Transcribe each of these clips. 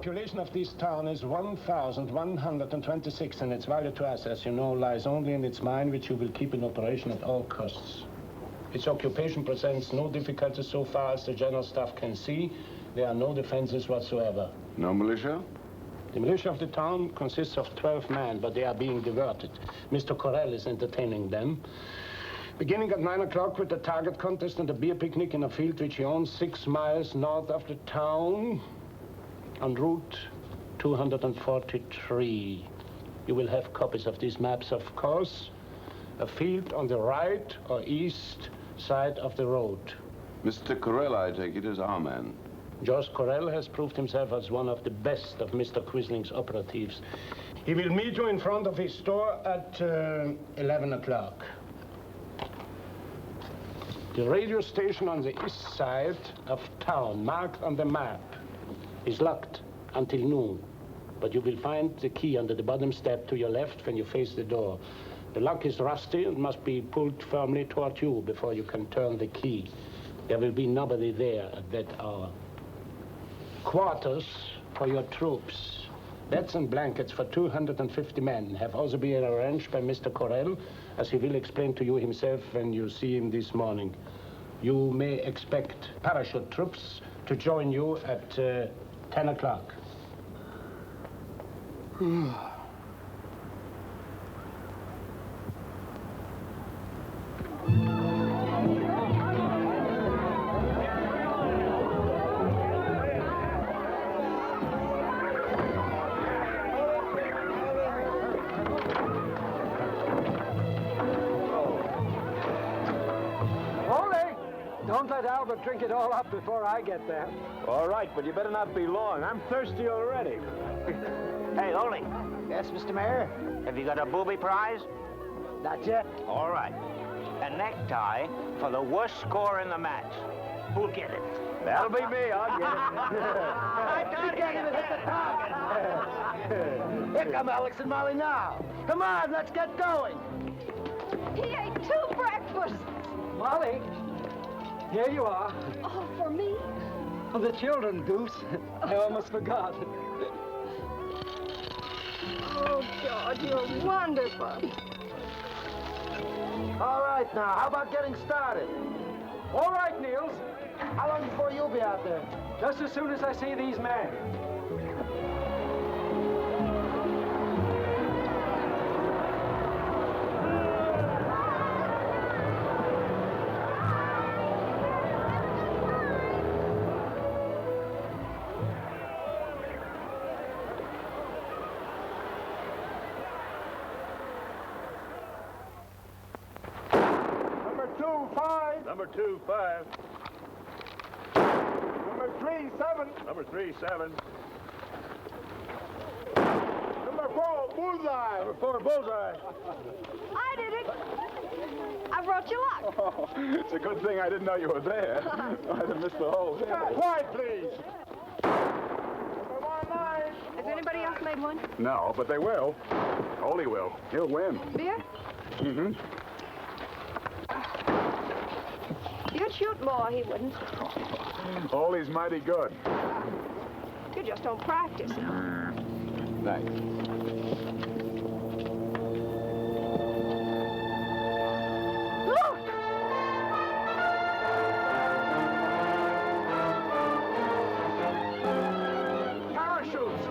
population of this town is 1,126, and its value to us, as you know, lies only in its mine, which you will keep in operation at all costs. Its occupation presents no difficulties so far as the general staff can see. There are no defenses whatsoever. No militia? The militia of the town consists of 12 men, but they are being diverted. Mr. Corell is entertaining them. Beginning at 9 o'clock with the target contest and a beer picnic in a field which he owns 6 miles north of the town on Route 243. You will have copies of these maps, of course. A field on the right or east side of the road. Mr. Corell, I take it, is our man. George Corell has proved himself as one of the best of Mr. Quisling's operatives. He will meet you in front of his store at 11 o'clock. The radio station on the east side of town, marked on the map, is locked until noon. But you will find the key under the bottom step to your left when you face the door. The lock is rusty and must be pulled firmly toward you before you can turn the key. There will be nobody there at that hour. Quarters for your troops. Beds and blankets for 250 men have also been arranged by Mr. Corell, as he will explain to you himself when you see him this morning. You may expect parachute troops to join you at 10 o'clock. Don't let Albert drink it all up before I get there. All right, but you better not be long. I'm thirsty already. Hey, Ole. Yes, Mr. Mayor? Have you got a booby prize? Not yet. All right. A necktie for the worst score in the match. Who'll get it? That'll be me. I'll get it. I thought he Can't even hit the target. Here come Alex and Molly now. Come on, let's get going. He ate 2 breakfasts. Molly, here you are. Oh, for me? For the children, Goose. I almost forgot. Oh, George, you're wonderful. All right, now, how about getting started? All right, Niels. How long before you'll be out there? Just as soon as I see these men. Number 2-5. Number 3-7. Number 3-7. Number 4, Bullseye. Number 4, Bullseye. I did it. I brought you luck. Oh, it's a good thing I didn't know you were there. I'd have missed the whole thing. Quiet, please. Number 1-9. Has anybody else made one? No, but they will. Ole will. He'll win. Beer? Mm-hmm. You'd shoot more, he wouldn't. Ole's mighty good. You just don't practice. Thanks. Look! Parachutes.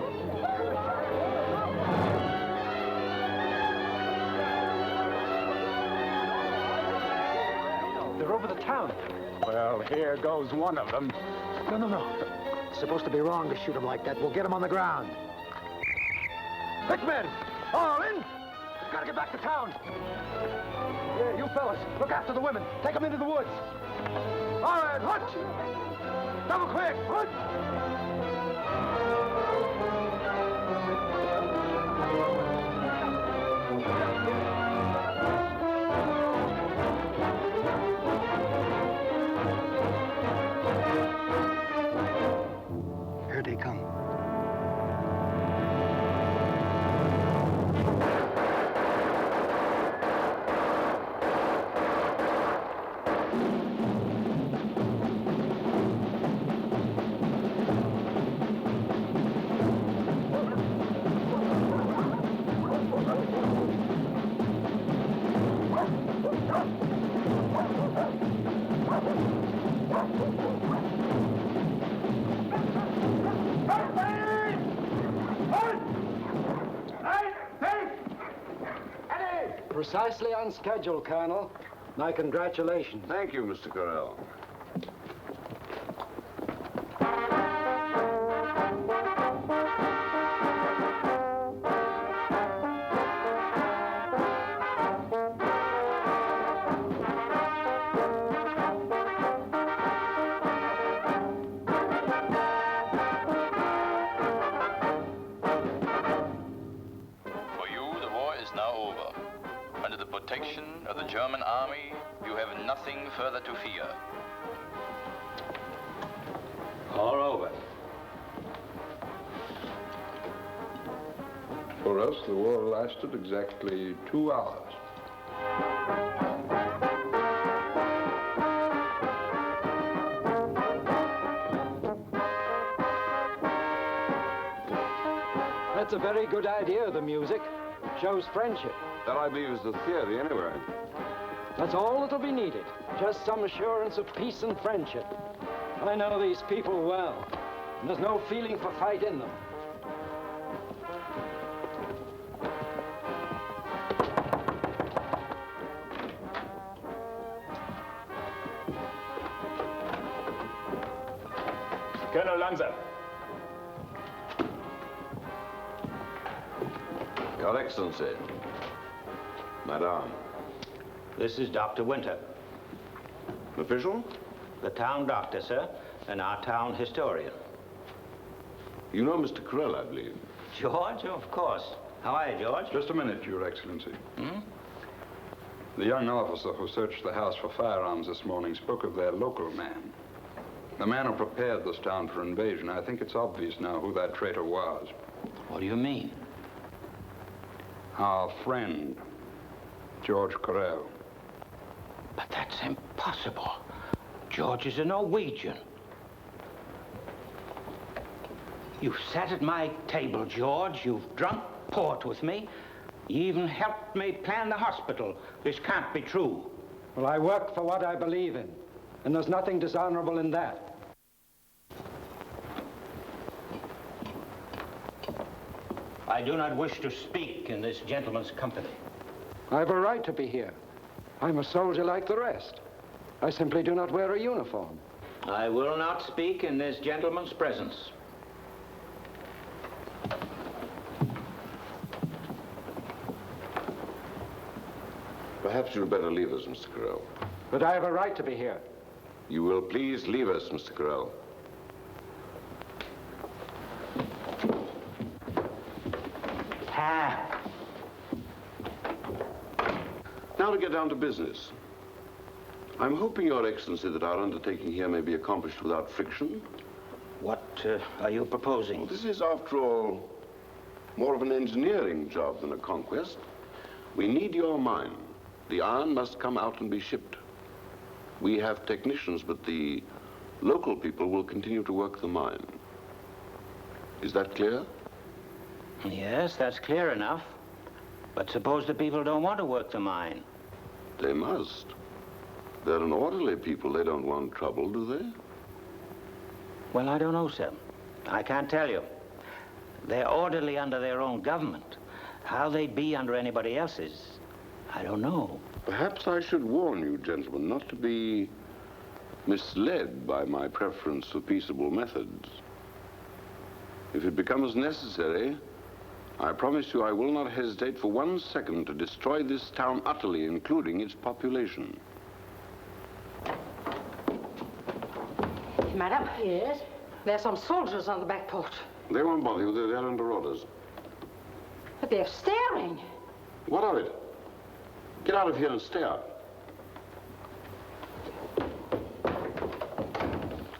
They're over the town. Well, here goes one of them. No. It's supposed to be wrong to shoot them like that. We'll get them on the ground. Quick, men! All in! Gotta get back to town. Here, you fellas, look after the women. Take them into the woods. All right, hut! Double quick, hut! Here they come. Precisely on schedule, Colonel. My congratulations. Thank you, Mr. Corell. For you, the war is now over. Under the protection of the German army, you have nothing further to fear. All over. For us, the war lasted exactly 2 hours. That's a very good idea, the music. Shows friendship. That, I believe, is the theory, anyway. That's all that'll be needed. Just some assurance of peace and friendship. I know these people well, and there's no feeling for fight in them. Colonel Lanza. Your Excellency. Madame. This is Dr. Winter, Official? the town doctor, sir, and our town historian. You know Mr. Corell, I believe. George, of course. How are you, George? Just a minute, Your Excellency. The young officer who searched the house for firearms this morning spoke of their local man. The man who prepared this town for invasion. I think it's obvious now who that traitor was. What do you mean? Our friend, George Corell. But that's impossible. George is a Norwegian. You've sat at my table, George. You've drunk port with me. You even helped me plan the hospital. This can't be true. Well, I work for what I believe in, and there's nothing dishonorable in that. I do not wish to speak in this gentleman's company. I have a right to be here. I'm a soldier like the rest. I simply do not wear a uniform. I will not speak in this gentleman's presence. Perhaps you'd better leave us, Mr. Corell. But I have a right to be here. You will please leave us, Mr. Corell. Now to get down to business. I'm hoping, Your Excellency, that our undertaking here may be accomplished without friction. What are you proposing? This is, after all, more of an engineering job than a conquest. We need your mine. The iron must come out and be shipped. We have technicians, but the local people will continue to work the mine. Is that clear? Yes, that's clear enough. But suppose the people don't want to work the mine? They must. They're an orderly people. They don't want trouble, do they? Well, I don't know, sir. I can't tell you. They're orderly under their own government. How they'd be under anybody else's, I don't know. Perhaps I should warn you, gentlemen, not to be misled by my preference for peaceable methods. If it becomes necessary, I promise you I will not hesitate for 1 second to destroy this town utterly, including its population. Madam? Yes? There's some soldiers on the back porch. They won't bother you. They're under orders. But they're staring. What of it? Get out of here and stare.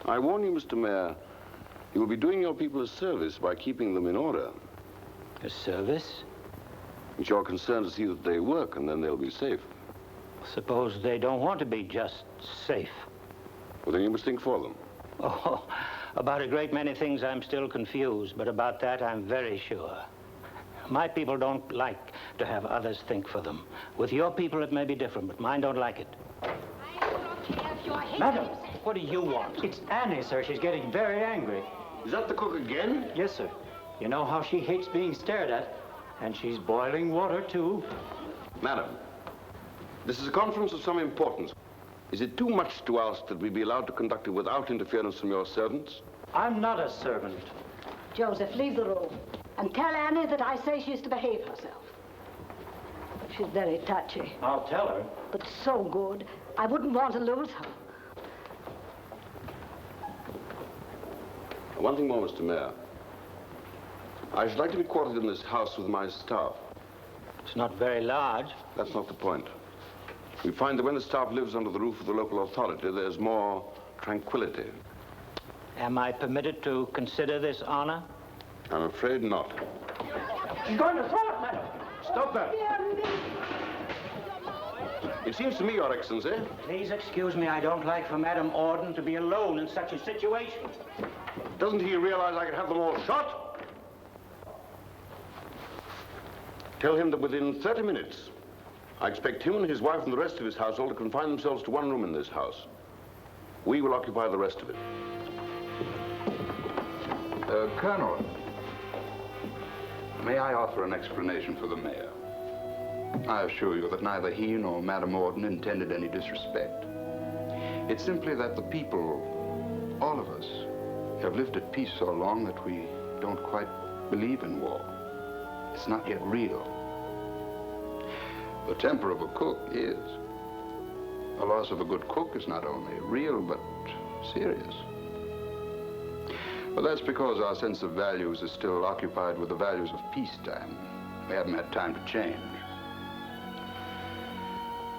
I warn you, Mr. Mayor, you will be doing your people a service by keeping them in order. A service? It's your concern to see that they work, and then they'll be safe. Suppose they don't want to be just safe. Well, then you must think for them. Oh, about a great many things I'm still confused, but about that I'm very sure. My people don't like to have others think for them. With your people it may be different, but mine don't like it. I don't care if you're Madam! What do you want? It's Annie, sir. She's getting very angry. Is that the cook again? Yes, sir. You know how she hates being stared at. And she's boiling water, too. Madam, this is a conference of some importance. Is it too much to ask that we be allowed to conduct it without interference from your servants? I'm not a servant. Joseph, leave the room. And tell Annie that I say she's to behave herself. She's very touchy. I'll tell her. But so good. I wouldn't want to lose her. One thing more, Mr. Mayor. I should like to be quartered in this house with my staff. It's not very large. That's not the point. We find that when the staff lives under the roof of the local authority, there's more tranquility. Am I permitted to consider this honor? I'm afraid not. She's going to throw it, madam. Stop that. It seems to me, Your Excellency. Please excuse me. I don't like for Madam Orden to be alone in such a situation. Doesn't he realize I could have them all shot? Tell him that within 30 minutes, I expect him and his wife and the rest of his household to confine themselves to one room in this house. We will occupy the rest of it. Colonel, may I offer an explanation for the mayor? I assure you that neither he nor Madam Orden intended any disrespect. It's simply that the people, all of us, have lived at peace so long that we don't quite believe in war. It's not yet real. The temper of a cook is. The loss of a good cook is not only real, but serious. But that's because our sense of values is still occupied with the values of peacetime. We haven't had time to change.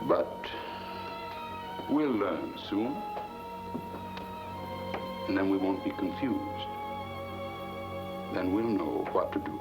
But we'll learn soon. And then we won't be confused. Then we'll know what to do.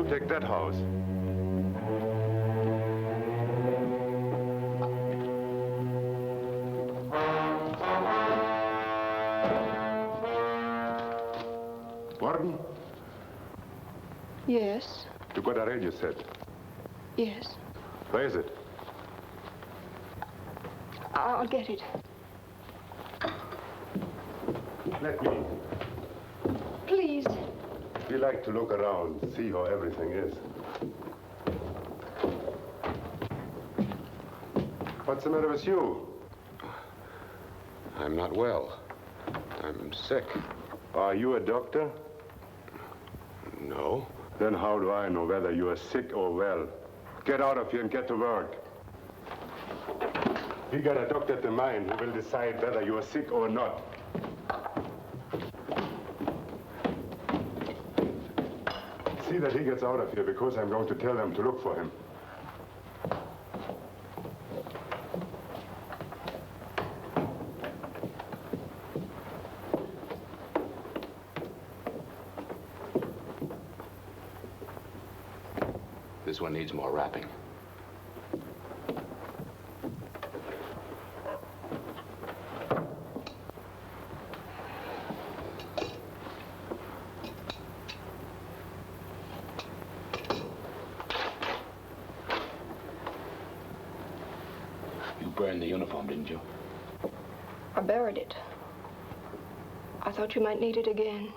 Take that house. Warden? Yes, You got a radio set. yes. Where is it? I'll get it. Let me. Please. We like to look around, see how everything is. What's the matter with you? I'm not well. I'm sick. Are you a doctor? No. Then how do I know whether you are sick or well? Get out of here and get to work. We got a doctor at the mine who will decide whether you are sick or not. See that he gets out of here, because I'm going to tell them to look for him. This one needs more wrapping. Burned the uniform, didn't you? I buried it. I thought you might need it again.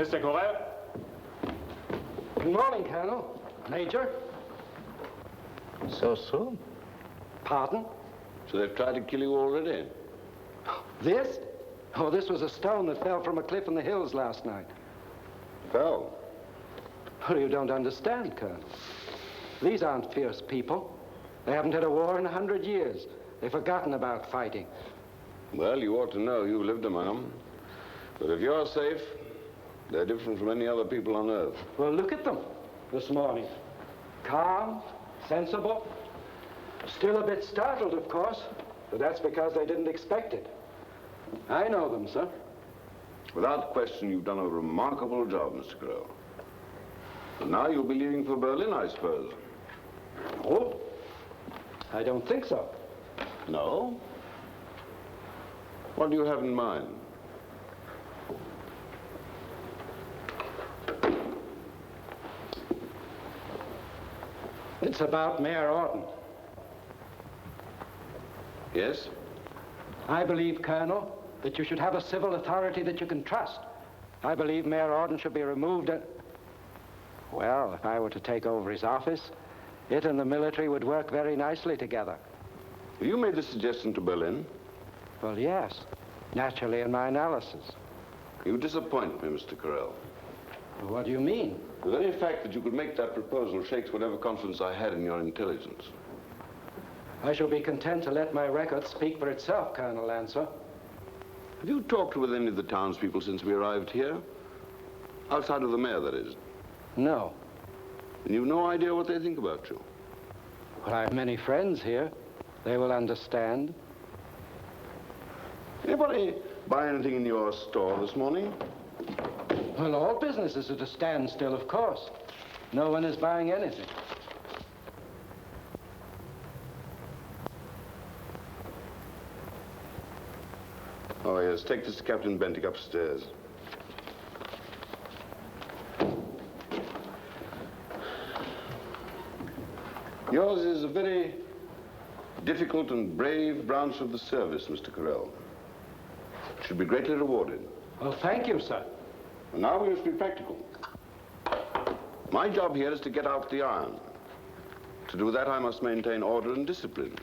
Mr. Corral? Good morning, Colonel. Major. So soon? Pardon? So they've tried to kill you already? This? Oh, this was a stone that fell from a cliff in the hills last night. Fell? Oh, you don't understand, Colonel. These aren't fierce people. They haven't had a war in 100 years. They've forgotten about fighting. Well, you ought to know. You've lived among them. But if you're safe, they're different from any other people on Earth. Well, look at them this morning. Calm, sensible. Still a bit startled, of course, but that's because they didn't expect it. I know them, sir. Without question, you've done a remarkable job, Mr. Crow. And now you'll be leaving for Berlin, I suppose. Oh, I don't think so. No? What do you have in mind? It's about Mayor Orton. Yes? I believe, Colonel, that you should have a civil authority that you can trust. I believe Mayor Orton should be removed and... Well, if I were to take over his office, it and the military would work very nicely together. Have you made this suggestion to Berlin? Well, yes. Naturally, in my analysis. You disappoint me, Mr. Corral. What do you mean? The very fact that you could make that proposal shakes whatever confidence I had in your intelligence. I shall be content to let my record speak for itself, Colonel Lancer. Have you talked with any of the townspeople since we arrived here? Outside of the mayor, that is. No. And you've no idea what they think about you? Well, I have many friends here. They will understand. Anybody buy anything in your store this morning? Well, all business is at a standstill, of course. No one is buying anything. Oh, yes. Take this to Captain Bentic upstairs. Yours is a very difficult and brave branch of the service, Mr. Corral. It should be greatly rewarded. Well, thank you, sir. And now we must be practical. My job here is to get out the iron. To do that, I must maintain order and discipline.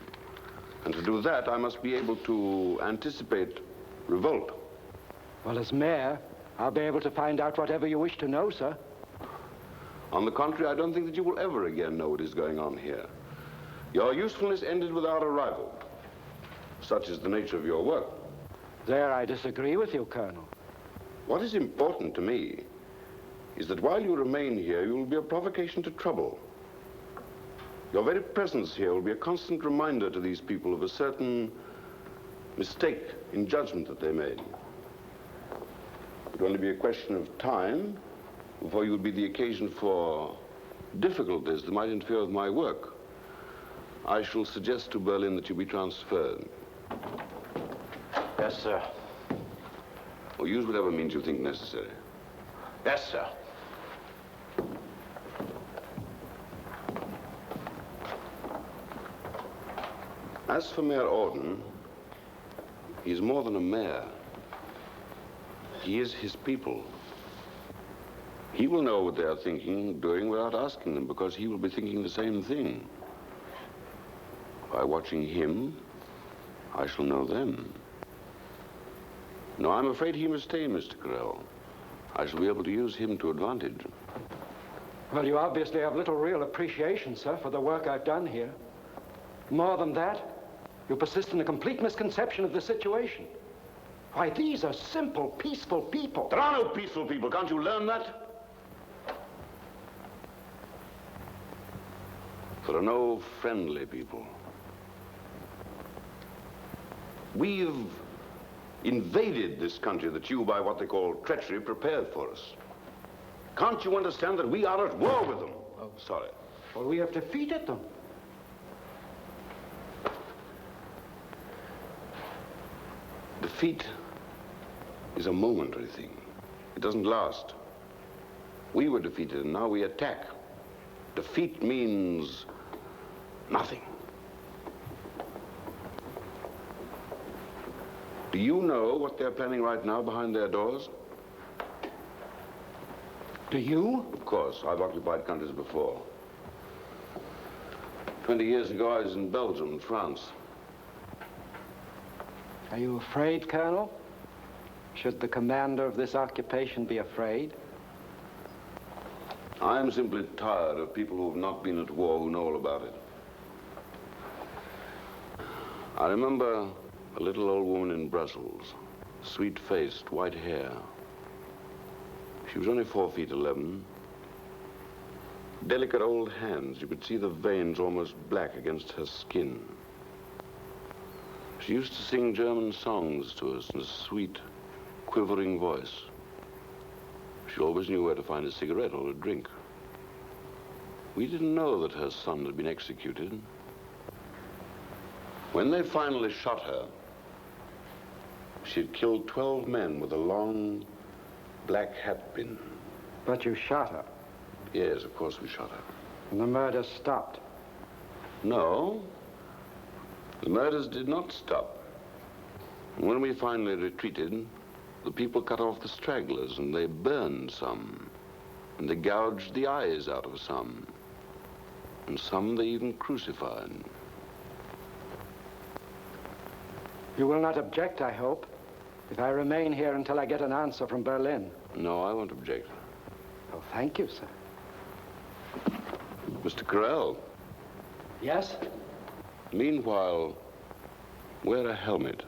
And to do that, I must be able to anticipate revolt. Well, as mayor, I'll be able to find out whatever you wish to know, sir. On the contrary, I don't think that you will ever again know what is going on here. Your usefulness ended with our arrival. Such is the nature of your work. There I disagree with you, Colonel. What is important to me is that while you remain here, you will be a provocation to trouble. Your very presence here will be a constant reminder to these people of a certain mistake in judgment that they made. It will only be a question of time before you would be the occasion for difficulties that might interfere with my work. I shall suggest to Berlin that you be transferred. Yes, sir. Or use whatever means you think necessary. Yes, sir. As for Mayor Orton, he's more than a mayor. He is his people. He will know what they are thinking, doing without asking them, because he will be thinking the same thing. By watching him, I shall know them. No, I'm afraid he must stay, Mr. Corral. I shall be able to use him to advantage. Well, you obviously have little real appreciation, sir, for the work I've done here. More than that, you persist in a complete misconception of the situation. Why, these are simple, peaceful people. There are no peaceful people. Can't you learn that? There are no friendly people. We've invaded this country that you, by what they call treachery, prepared for us. Can't you understand that we are at war with them? Oh, sorry. Well, we have defeated them. Defeat is a momentary thing. It doesn't last. We were defeated, and now we attack. Defeat means nothing. Do you know what they're planning right now behind their doors? Do you? Of course. I've occupied countries before. 20 years ago, I was in Belgium and France. Are you afraid, Colonel? Should the commander of this occupation be afraid? I'm simply tired of people who have not been at war who know all about it. I remember a little old woman in Brussels, sweet-faced, white hair. She was only 4'11". Delicate old hands. You could see the veins almost black against her skin. She used to sing German songs to us in a sweet, quivering voice. She always knew where to find a cigarette or a drink. We didn't know that her son had been executed. When they finally shot her, she had killed 12 men with a long, black hat pin. But you shot her. Yes, of course we shot her. And the murder stopped. No. The murders did not stop. And when we finally retreated, the people cut off the stragglers, and they burned some. And they gouged the eyes out of some. And some they even crucified. You will not object, I hope, if I remain here until I get an answer from Berlin. No, I won't object. Oh, thank you, sir. Mr. Carell. Yes? Meanwhile, wear a helmet.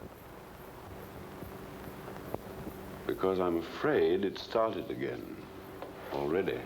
Because I'm afraid it started again. Already.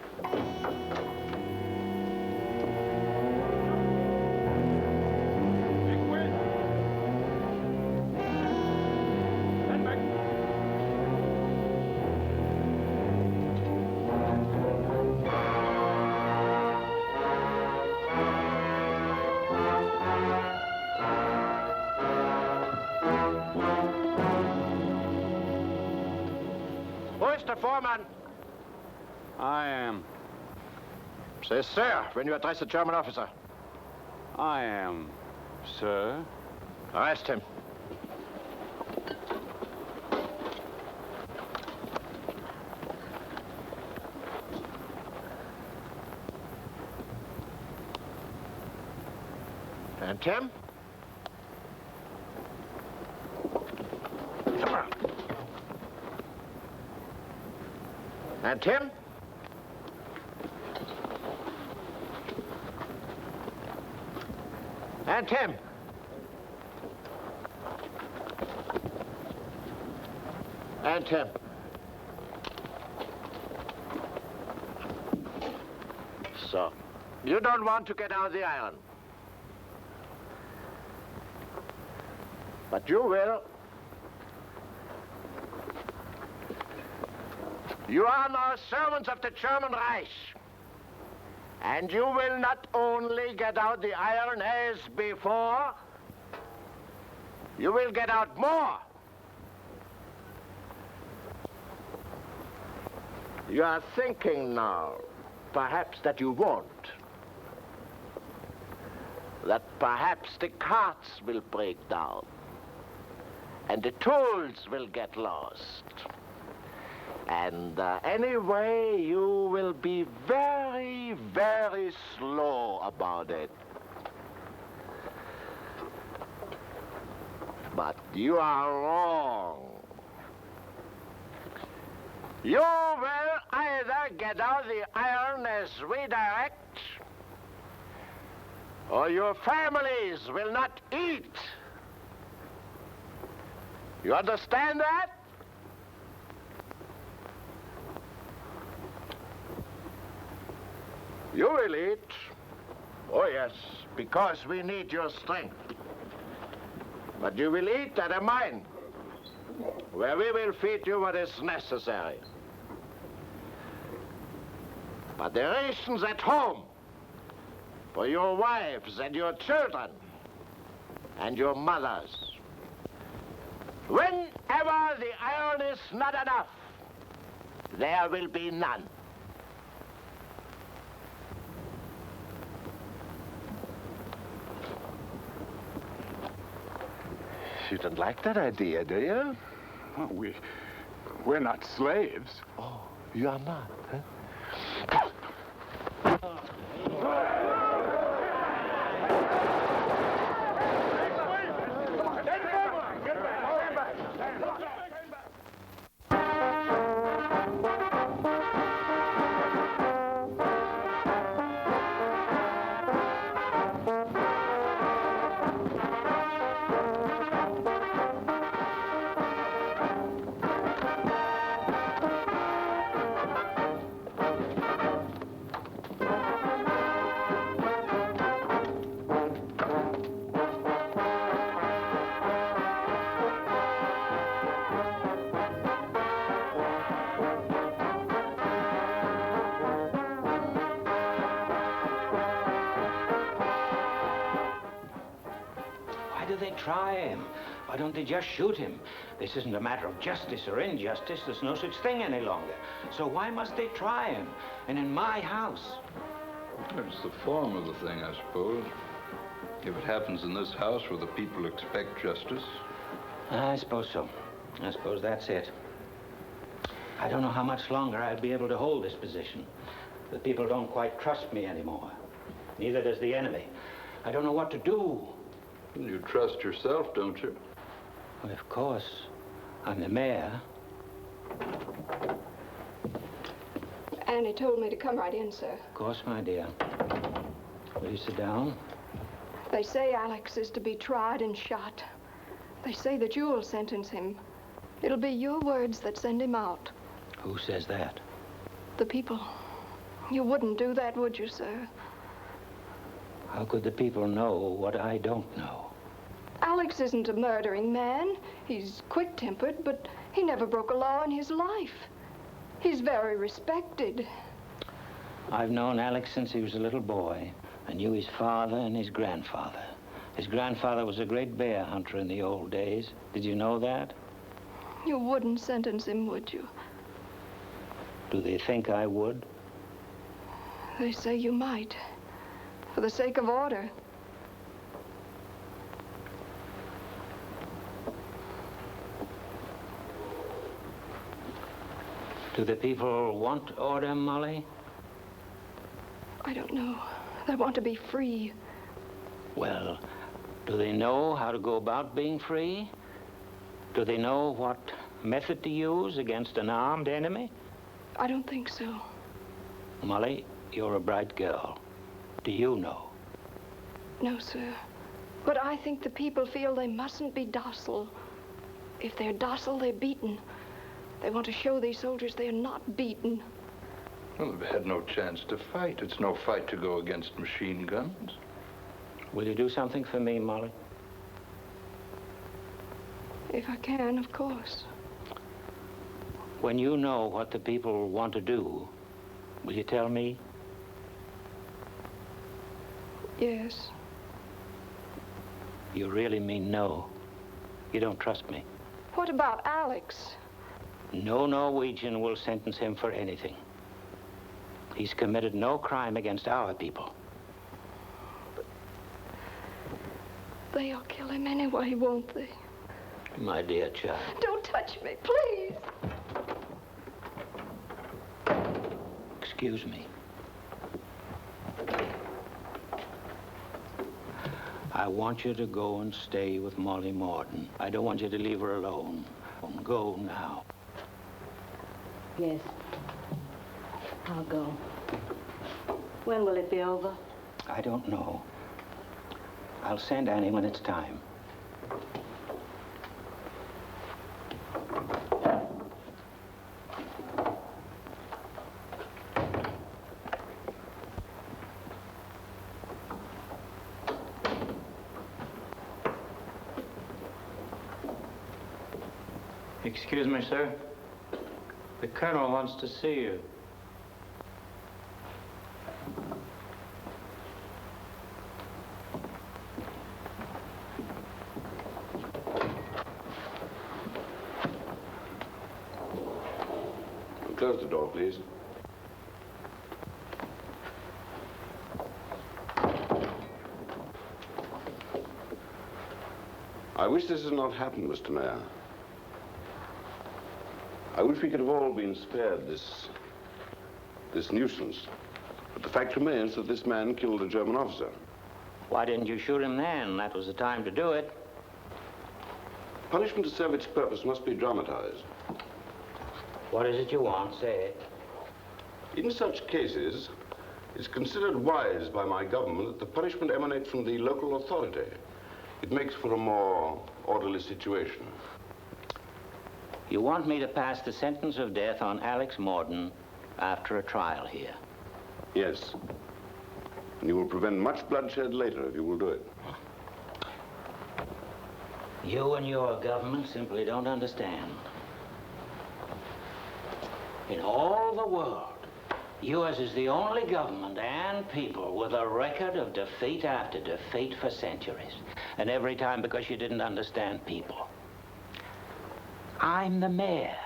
Mr. Foreman. I am. Say, sir, when you address a German officer. I am, sir. Arrest him. And Tim? Come on. And Tim? And Tim? And Tim? So, you don't want to get out of the island. But you will. You are now servants of the German Reich. And you will not only get out the iron as before, you will get out more. You are thinking now, perhaps, that you won't. That perhaps the carts will break down. And the tools will get lost. And anyway, you will be very, very slow about it. But you are wrong. You will either get out the iron as redirect, or your families will not eat. You understand that? You will eat. Oh, yes, because we need your strength. But you will eat at a mine, where we will feed you what is necessary. But the rations at home, for your wives and your children, and your mothers. Whenever the iron is not enough, there will be none. You don't like that idea, do you? Oh, we're not slaves. Oh, you are not, huh? try him? Why don't they just shoot him? This isn't a matter of justice or injustice. There's no such thing any longer. So why must they try him? And in my house? It's the form of the thing, I suppose. If it happens in this house where the people expect justice. I suppose so. I suppose that's it. I don't know how much longer I'll be able to hold this position. The people don't quite trust me anymore. Neither does the enemy. I don't know what to do. You trust yourself, don't you? Well, of course. I'm the mayor. Annie told me to come right in, sir. Of course, my dear. Will you sit down? They say Alex is to be tried and shot. They say that you'll sentence him. It'll be your words that send him out. Who says that? The people. You wouldn't do that, would you, sir? How could the people know what I don't know? Alex isn't a murdering man. He's quick-tempered, but he never broke a law in his life. He's very respected. I've known Alex since he was a little boy. I knew his father and his grandfather. His grandfather was a great bear hunter in the old days. Did you know that? You wouldn't sentence him, would you? Do they think I would? They say you might. For the sake of order. Do the people want order, Molly? I don't know. They want to be free. Well, do they know how to go about being free? Do they know what method to use against an armed enemy? I don't think so. Molly, you're a bright girl. Do you know? No, sir. But I think the people feel they mustn't be docile. If they're docile, they're beaten. They want to show these soldiers they're not beaten. Well, they've had no chance to fight. It's no fight to go against machine guns. Will you do something for me, Molly? If I can, of course. When you know what the people want to do, will you tell me? Yes. You really mean no? You don't trust me? What about Alex? No Norwegian will sentence him for anything. He's committed no crime against our people. They'll kill him anyway, won't they? My dear child. Don't touch me, please. Excuse me. I want you to go and stay with Molly Morden. I don't want you to leave her alone. Go now. Yes. I'll go. When will it be over? I don't know. I'll send Annie when it's time. Excuse me, sir. The colonel wants to see you. Close the door, please. I wish this had not happened, Mr. Mayor. I wish we could have all been spared this nuisance. But the fact remains that this man killed a German officer. Why didn't you shoot him then? That was the time to do it. Punishment to serve its purpose must be dramatized. What is it you want? Say it. In such cases, it's considered wise by my government that the punishment emanate from the local authority. It makes for a more orderly situation. You want me to pass the sentence of death on Alex Morden after a trial here? Yes. And you will prevent much bloodshed later if you will do it. You and your government simply don't understand. In all the world, Yours is the only government and people with a record of defeat after defeat for centuries. And every time because you didn't understand people. I'm the mayor.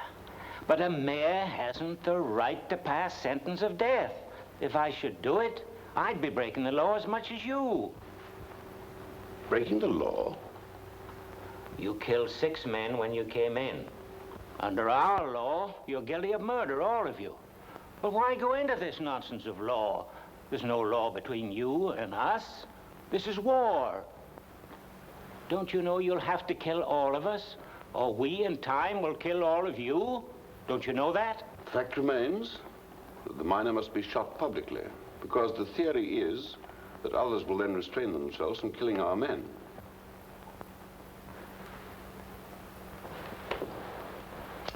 But a mayor hasn't the right to pass sentence of death. If I should do it, I'd be breaking the law as much as you. Breaking the law? You killed 6 men when you came in. Under our law, you're guilty of murder, all of you. But why go into this nonsense of law? There's no law between you and us. This is war. Don't you know you'll have to kill all of us? Or we, in time, will kill all of you? Don't you know that? The fact remains that the miner must be shot publicly, because the theory is that others will then restrain themselves from killing our men.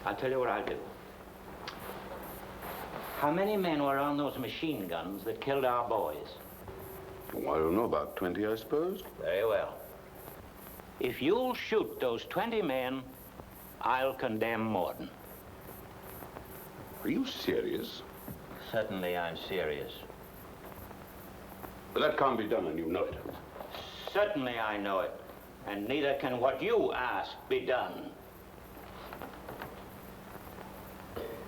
I'll tell you what I'll do. How many men were on those machine guns that killed our boys? Well, I don't know, about 20, I suppose. Very well. If you'll shoot those 20 men, I'll condemn Morden. Are you serious? Certainly I'm serious. But that can't be done, and you know it. Certainly I know it. And neither can what you ask be done.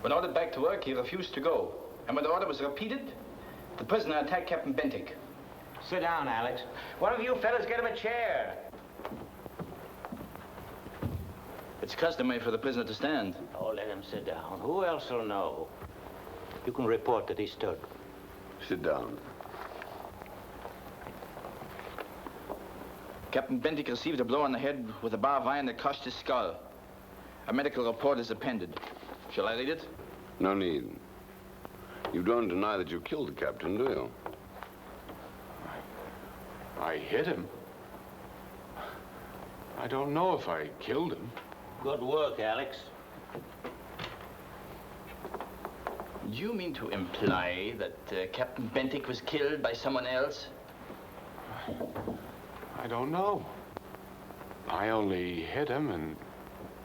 When ordered back to work, he refused to go. And when the order was repeated, the prisoner attacked Captain Bentinck. Sit down, Alex. One of you fellas get him a chair. It's customary for the prisoner to stand. Oh, let him sit down. Who else will know? You can report that he stood. Sit down. Captain Bentinck received a blow on the head with a bar of iron that crushed his skull. A medical report is appended. Shall I read it? No need. You don't deny that you killed the captain, do you? I hit him. I don't know if I killed him. Good work, Alex. Do you mean to imply that Captain Bentinck was killed by someone else? I don't know. I only hit him, and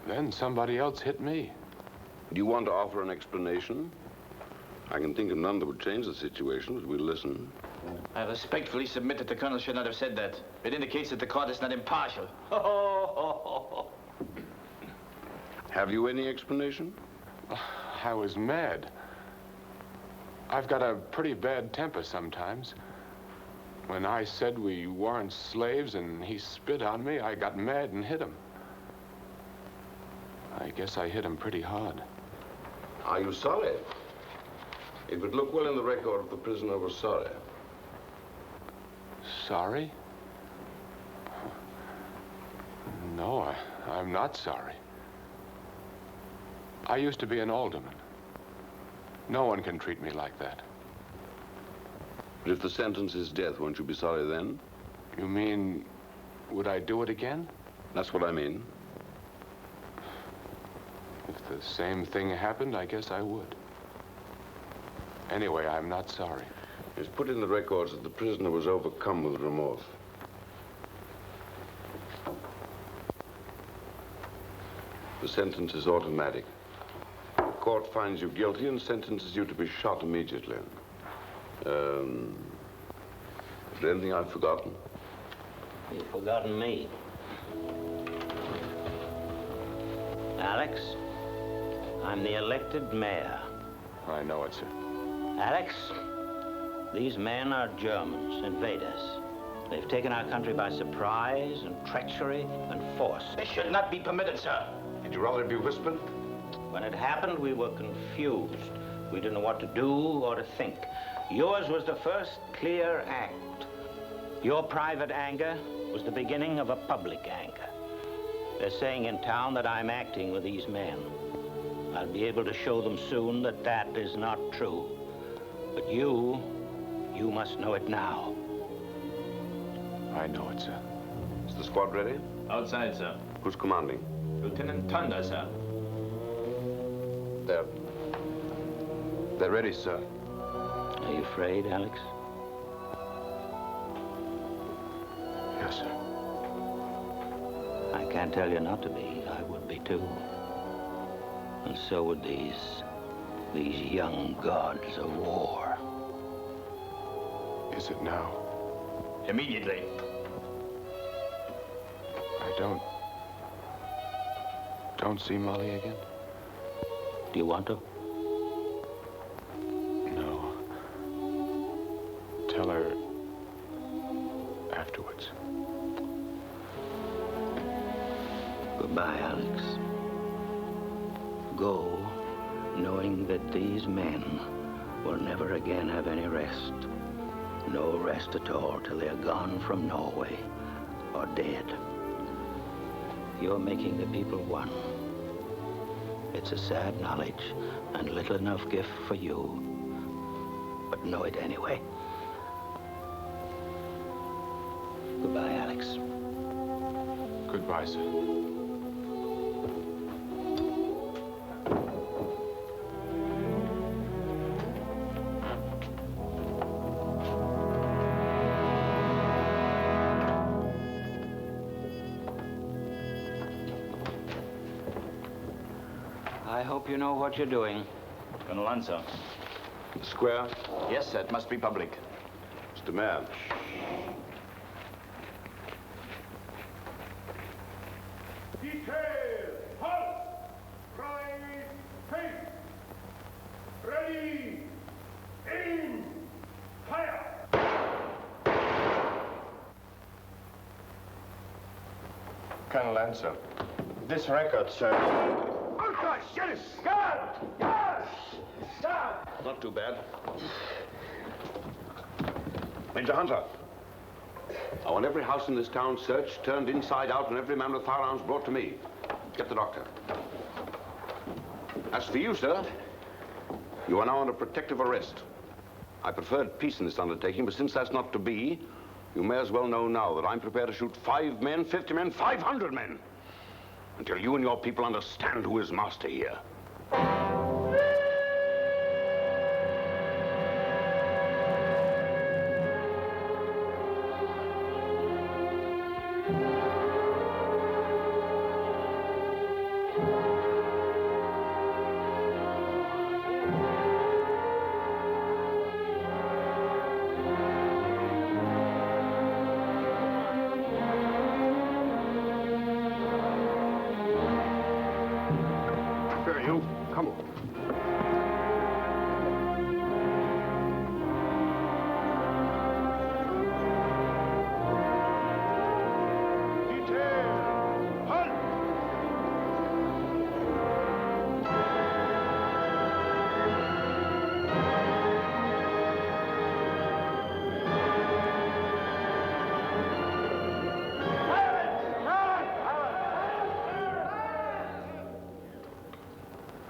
then somebody else hit me. Do you want to offer an explanation? I can think of none that would change the situation, but we'll listen. I respectfully submit that the colonel should not have said that. It indicates that the court is not impartial. Have you any explanation? I was mad. I've got a pretty bad temper sometimes. When I said we weren't slaves and he spit on me, I got mad and hit him. I guess I hit him pretty hard. Are you sorry? It would look well in the record if the prisoner was sorry. Sorry? No, I'm not sorry. I used to be an alderman. No one can treat me like that. But if the sentence is death, won't you be sorry then? You mean, would I do it again? That's what I mean. If the same thing happened, I guess I would. Anyway, I'm not sorry. It's put in the records that the prisoner was overcome with remorse. The sentence is automatic. The court finds you guilty and sentences you to be shot immediately. Is there anything I've forgotten? You've forgotten me. Alex, I'm the elected mayor. I know it, sir. Alex, these men are Germans, invaders. They've taken our country by surprise and treachery and force. This should not be permitted, sir. Did you rather be whispered? When it happened, we were confused. We didn't know what to do or to think. Yours was the first clear act. Your private anger was the beginning of a public anger. They're saying in town that I'm acting with these men. I'll be able to show them soon that that is not true. But you must know it now. I know it, sir. Is the squad ready? Outside, sir. Who's commanding? Lieutenant Thunder, sir. They're ready, sir. Are you afraid, Alex? Yes, sir. I can't tell you not to be. I would be too. And so would these these young gods of war. Is it now? Immediately. I don't see Molly again? Do you want to? No. Tell her afterwards. Goodbye, Alex. Go, knowing that these men will never again have any rest. No rest at all till they're gone from Norway or dead. You're making the people one. It's a sad knowledge and little enough gift for you. But know it anyway. Goodbye, Alex. Goodbye, sir. I hope you know what you're doing. Colonel Lanza. The square? Yes, sir. It must be public. Mr. Mayor. Detail! Halt! Cry! Face! Ready! Aim! Fire! Colonel Lanza, this record, sir. Not too bad. Major Hunter, I want every house in this town searched, turned inside out, and every man with firearms brought to me. Get the doctor. As for you, sir, you are now under protective arrest. I preferred peace in this undertaking, but since that's not to be, you may as well know now that I'm prepared to shoot 5 men, 50 men, 500 men, until you and your people understand who is master here.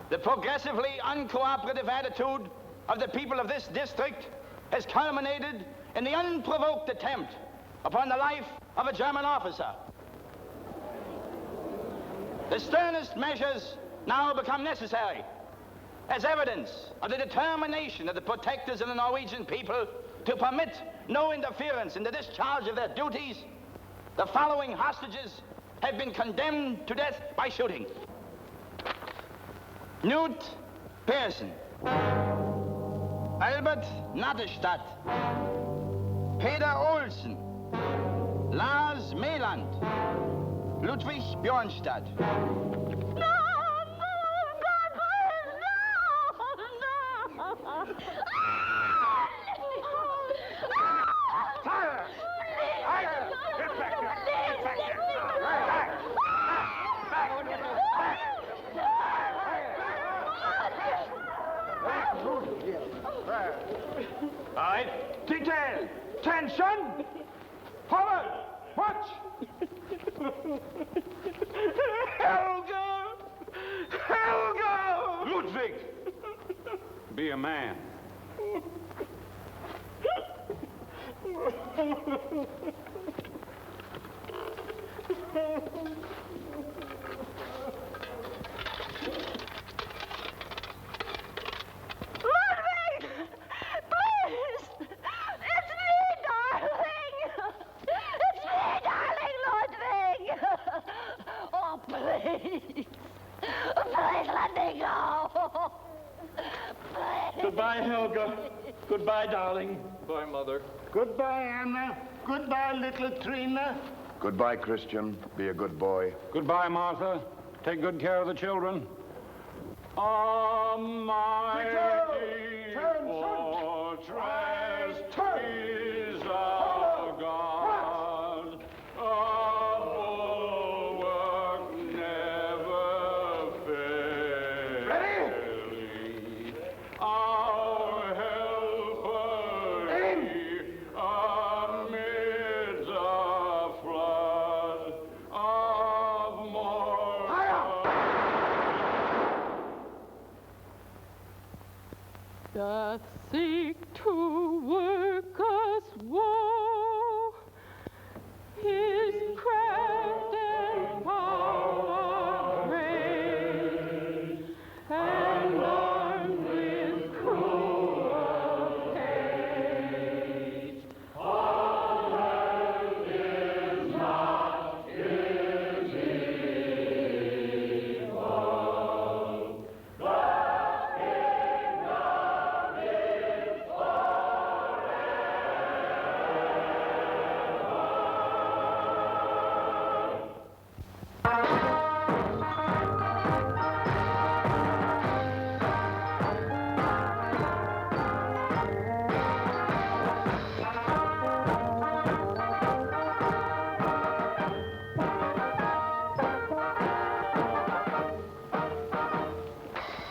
The progressively uncooperative attitude of the people of this district has culminated in the unprovoked attempt upon the life of a German officer. The sternest measures now become necessary as evidence of the determination of the protectors of the Norwegian people to permit no interference in the discharge of their duties. The following hostages have been condemned to death by shooting. Knut Persson, Albert Nattestadt, Peter Olsen, Lars Meland, Ludwig Bjornstad. All right, detail, tension, forward, watch. Helga! Helga! Ludwig! Be a man. Please let me go. Goodbye, Helga. Goodbye, darling. Bye, Mother. Goodbye, Anna. Goodbye, little Trina. Goodbye, Christian. Be a good boy. Goodbye, Martha. Take good care of the children. Almighty fortress is our God. A bulwark never failing. Ready? Our helper amid the flood of mortal. Doth seek to work us woe, his craft and power great, and armed with cruel hate. All earth is not his equal.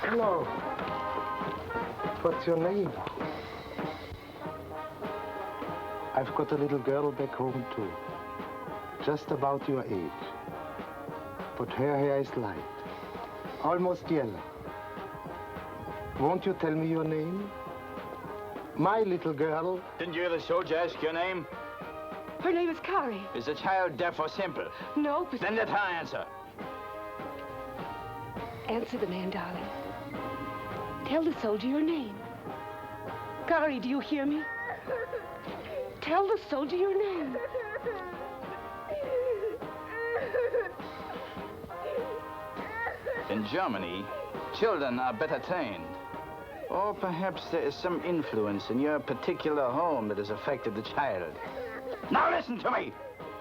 Hello. What's your name? I've got a little girl back home, too. Just about your age. But her hair is light. Almost yellow. Won't you tell me your name? My little girl. Didn't you hear the soldier ask your name? Her name is Carrie. Is the child deaf or simple? No, but... Then let her answer. Answer the man, darling. Tell the soldier your name. Carrie, do you hear me? Tell the soldier your name. In Germany, children are better trained. Or perhaps there is some influence in your particular home that has affected the child. Now listen to me,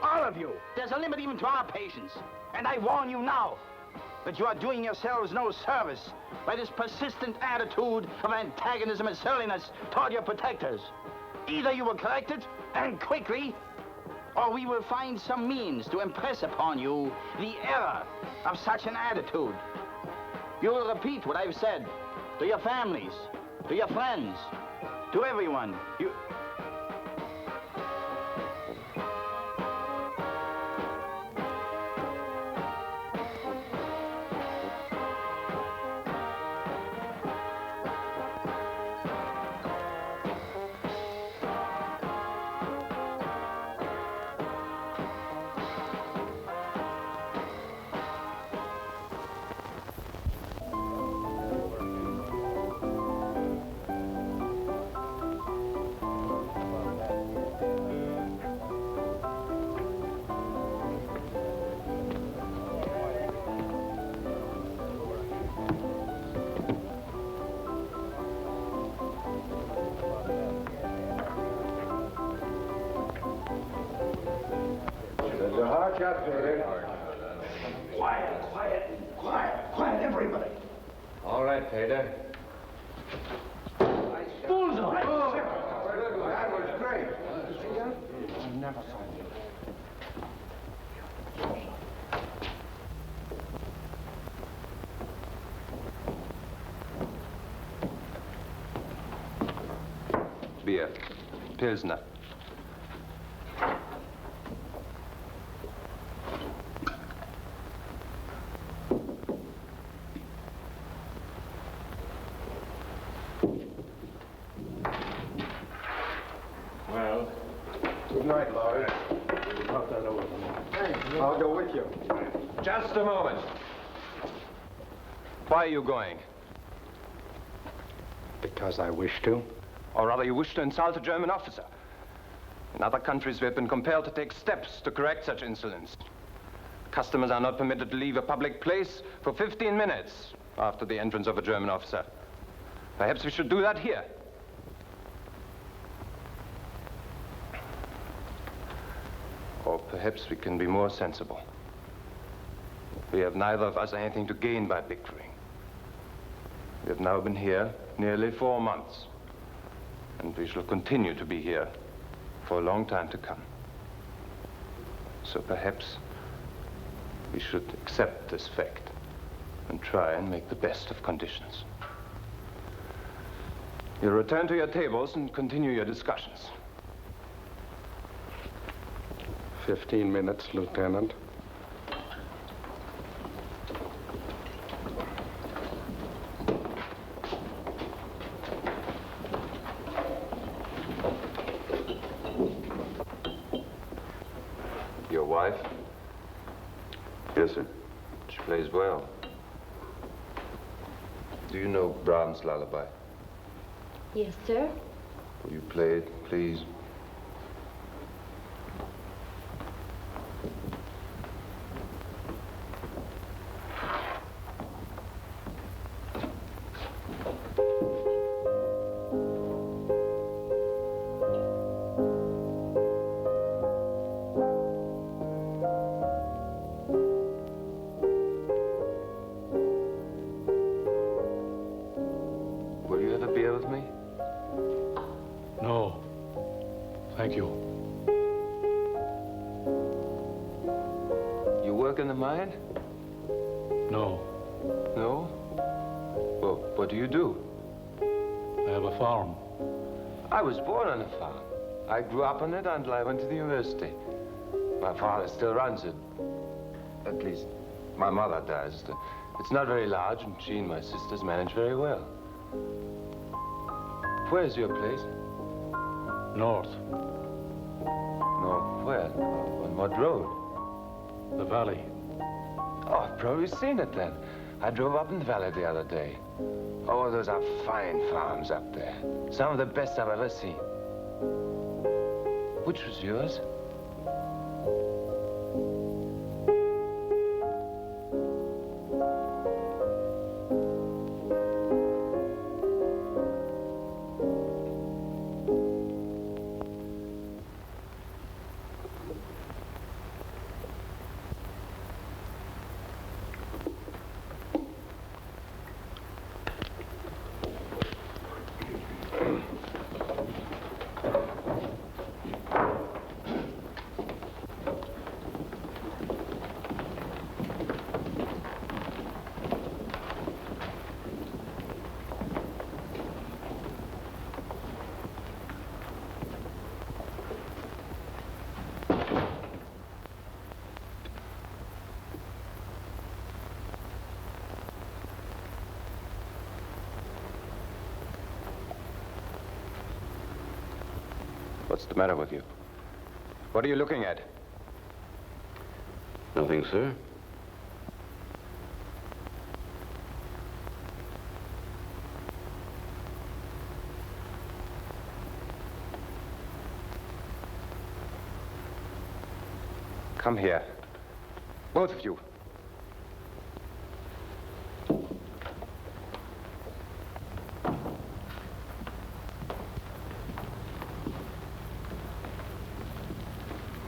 all of you. There's a limit even to our patience. And I warn you now that you are doing yourselves no service by this persistent attitude of antagonism and surliness toward your protectors. Either you will correct it, and quickly, or we will find some means to impress upon you the error of such an attitude. You will repeat what I've said to your families, to your friends, to everyone. It's a hard job, Cedric. Quiet, everybody. All right, Peter. Bullseye. That was great. I never saw it. Beer. Pilsner. Well, good night, Laurie. Talk that over. I'll go with you. Just a moment. Why are you going? Because I wish to. Or rather, you wish to insult a German officer. In other countries, we have been compelled to take steps to correct such insolence. Customers are not permitted to leave a public place for 15 minutes after the entrance of a German officer. Perhaps we should do that here. Or perhaps we can be more sensible. We have neither of us anything to gain by bickering. We have now been here nearly 4 months, and we shall continue to be here for a long time to come. So perhaps we should accept this fact and try and make the best of conditions. You return to your tables and continue your discussions. 15 minutes, Lieutenant. Your wife? Yes, sir. She plays well. Do you know Brahms' lullaby? Yes, sir. Will you play it, please? Will you have a beer with me? No. Thank you. You work in the mine? No. No? Well, what do you do? I have a farm. I was born on a farm. I grew up on it until I went to the university. My father still runs it. At least, my mother does. It's not very large, and she and my sisters manage very well. Where's your place? North. North where? On what road? The valley. Oh, I've probably seen it then. I drove up in the valley the other day. Oh, those are fine farms up there. Some of the best I've ever seen. Which was yours? What's the matter with you? What are you looking at? Nothing, sir. Come here. Both of you.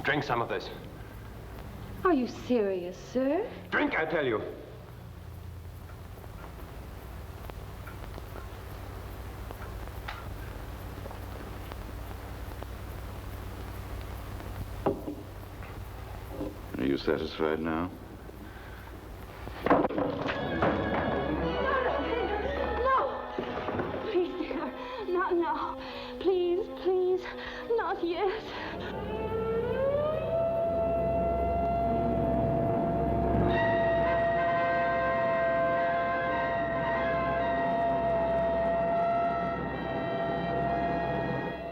Drink some of this. Are you serious, sir? Drink, I tell you. Are you satisfied now? No! Please, dear. Not now. Please, please. Not yet.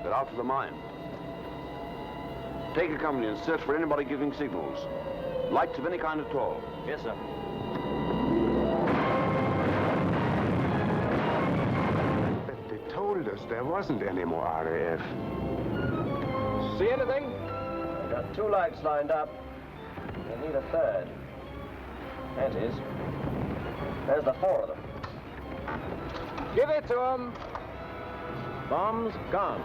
Get out to the mine. Take a company and search for anybody giving signals. Lights of any kind at all. Yes, sir. But they told us there wasn't any more RAF. See anything? We've got 2 lights lined up. We need a third. That is. There's the 4 of them. Give it to him. Bombs gone.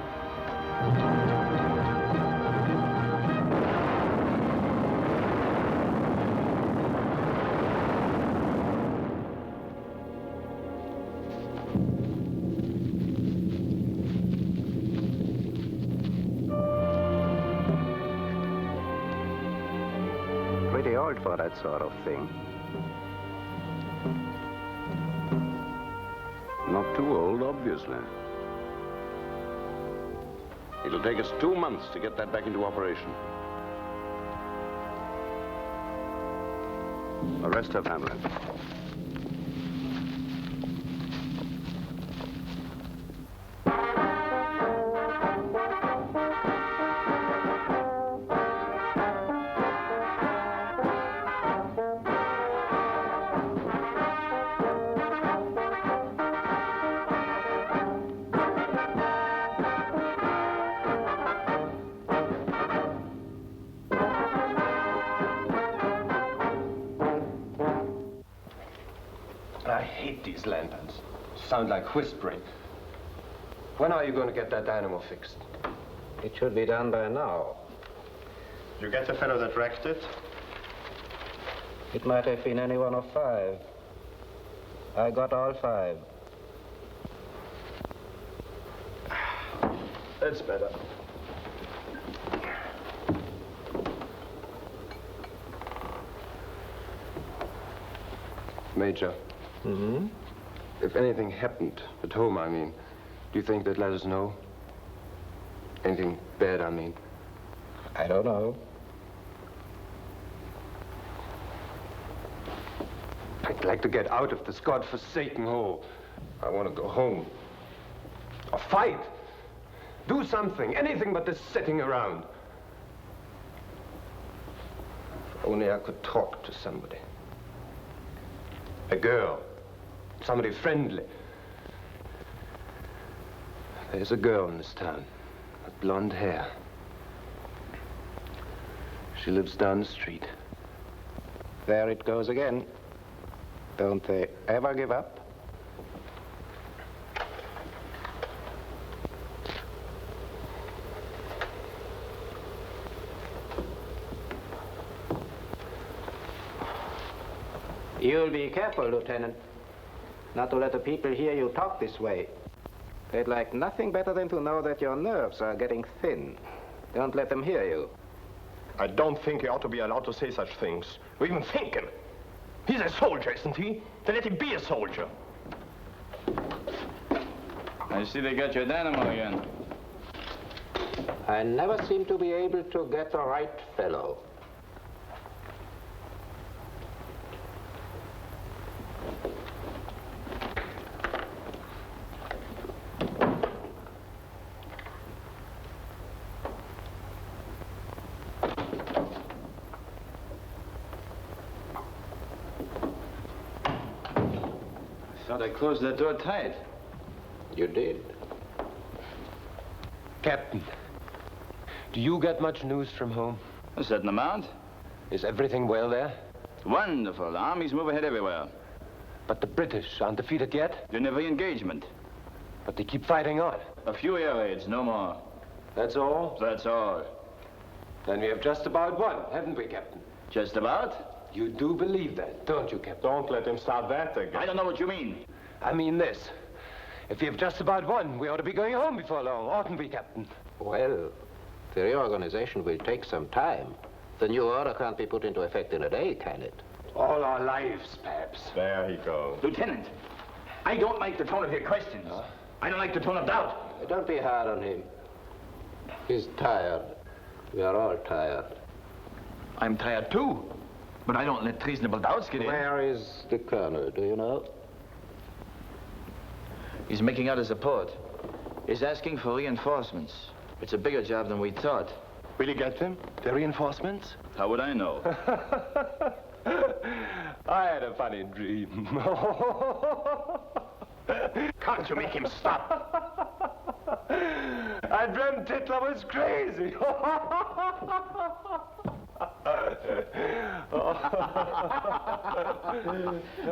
Pretty old for that sort of thing. Not too old, obviously. It'll take us 2 months to get that back into operation. Arrest her family. I hate these lanterns. Sound like whispering. When are you going to get that dynamo fixed? It should be done by now. You get the fellow that wrecked it? It might have been any one of 5. I got all 5. That's better. Major. Mm-hmm. If anything happened at home, I mean, do you think they'd let us know? Anything bad, I mean? I don't know. I'd like to get out of this godforsaken hole. I want to go home. Or fight. Do something. Anything but this sitting around. If only I could talk to somebody. A girl. Somebody friendly. There's a girl in this town with blonde hair. She lives down the street. There it goes again. Don't they ever give up? You'll be careful, Lieutenant, not to let the people hear you talk this way. They'd like nothing better than to know that your nerves are getting thin. Don't let them hear you. I don't think he ought to be allowed to say such things, or even think him. He's a soldier, isn't he? Then let him be a soldier. I see they got your dynamo again. I never seem to be able to get the right fellow. Thought I closed that door tight. You did. Captain, do you get much news from home? A certain amount. Is everything well there? Wonderful. The armies move ahead everywhere. But the British aren't defeated yet? They're in every engagement. But they keep fighting on. A few air raids, no more. That's all? That's all. Then we have just about won, haven't we, Captain? Just about? You do believe that, don't you, Captain? Don't let him start that again. I don't know what you mean. I mean this. If we have just about won, we ought to be going home before long, oughtn't we, Captain? Well, the reorganization will take some time. The new order can't be put into effect in a day, can it? All our lives, perhaps. There he goes. Lieutenant, I don't like the tone of your questions. I don't like the tone of doubt. Don't be hard on him. He's tired. We are all tired. I'm tired too. But I don't let reasonable doubts get in. Where is the colonel, do you know? He's making out his report. He's asking for reinforcements. It's a bigger job than we thought. Will he get them? The reinforcements? How would I know? I had a funny dream. Can't you make him stop? I dreamt Hitler was crazy.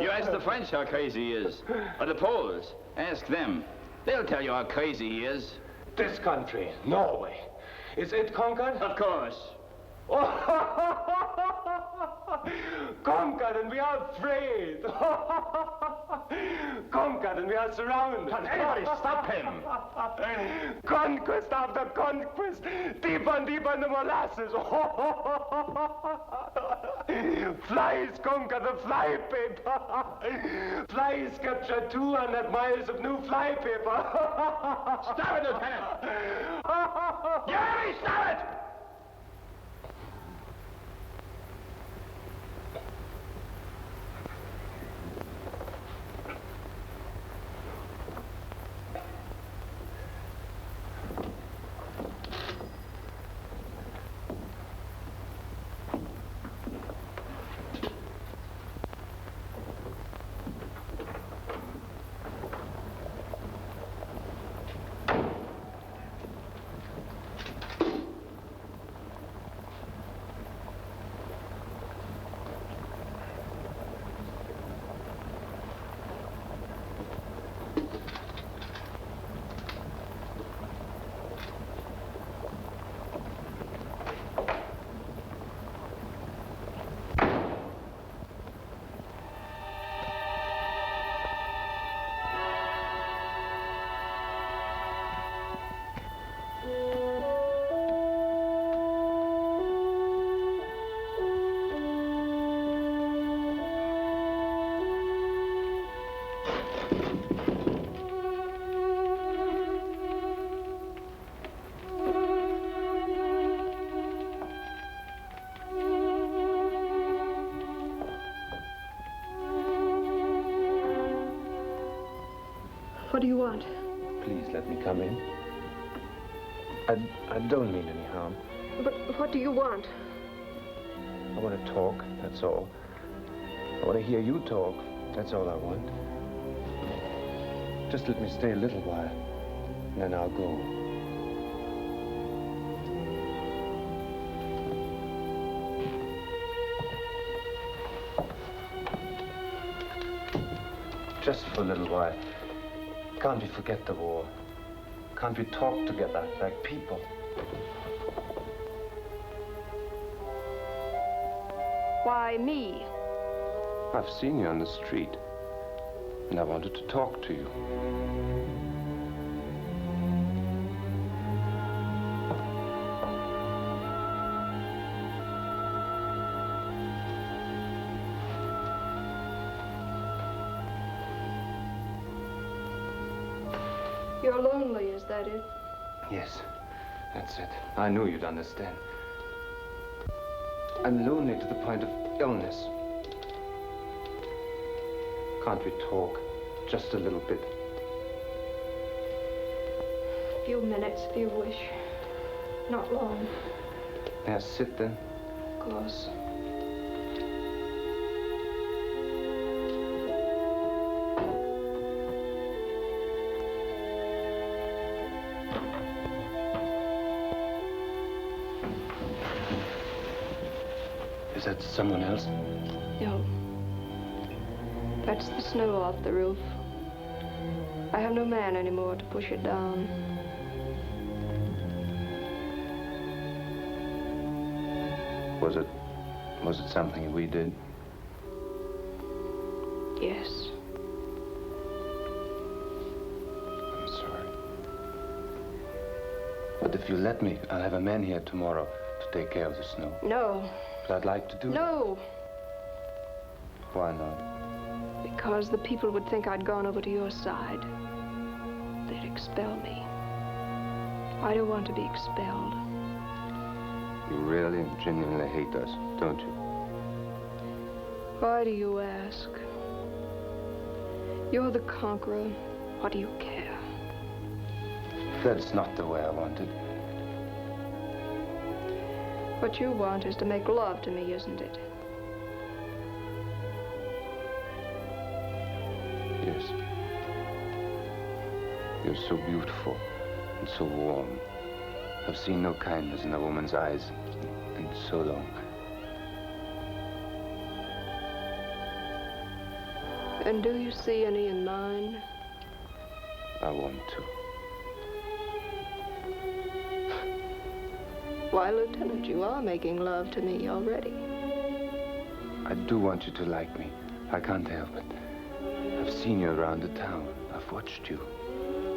You ask the French how crazy he is. Or the Poles. Ask them. They'll tell you how crazy he is. This country, Norway, is it conquered? Of course. Conquered and we are afraid. Conquered and we are surrounded. Everybody, stop him. Conquest after conquest, deeper and deeper in the molasses. Flies conquer the fly paper. Flies capture 200 miles of new fly paper. Stop it, Lieutenant. Jerry, stop it! What do you want? Please let me come in. I don't mean any harm. But what do you want? I want to talk, that's all. I want to hear you talk, that's all I want. Just let me stay a little while, and then I'll go. Just for a little while. Can't we forget the war? Can't we talk together like people? Why me? I've seen you on the street, and I wanted to talk to you. You're lonely, is that it? Yes, that's it. I knew you'd understand. I'm lonely to the point of illness. Can't we talk just a little bit? A few minutes, if you wish. Not long. May I sit then? Of course. Is that someone else? No. That's the snow off the roof. I have no man anymore to push it down. Was it something we did? Yes. I'm sorry. But if you let me, I'll have a man here tomorrow to take care of the snow. No. But I'd like to do No. Why not? Because the people would think I'd gone over to your side. They'd expel me. I don't want to be expelled. You really and genuinely hate us, don't you? Why do you ask? You're the conqueror. What do you care? That's not the way I want it. What you want is to make love to me, isn't it? Yes. You're so beautiful and so warm. I've seen no kindness in a woman's eyes in so long. And do you see any in mine? I want to. Why, Lieutenant, you are making love to me already. I do want you to like me. I can't help it. I've seen you around the town. I've watched you.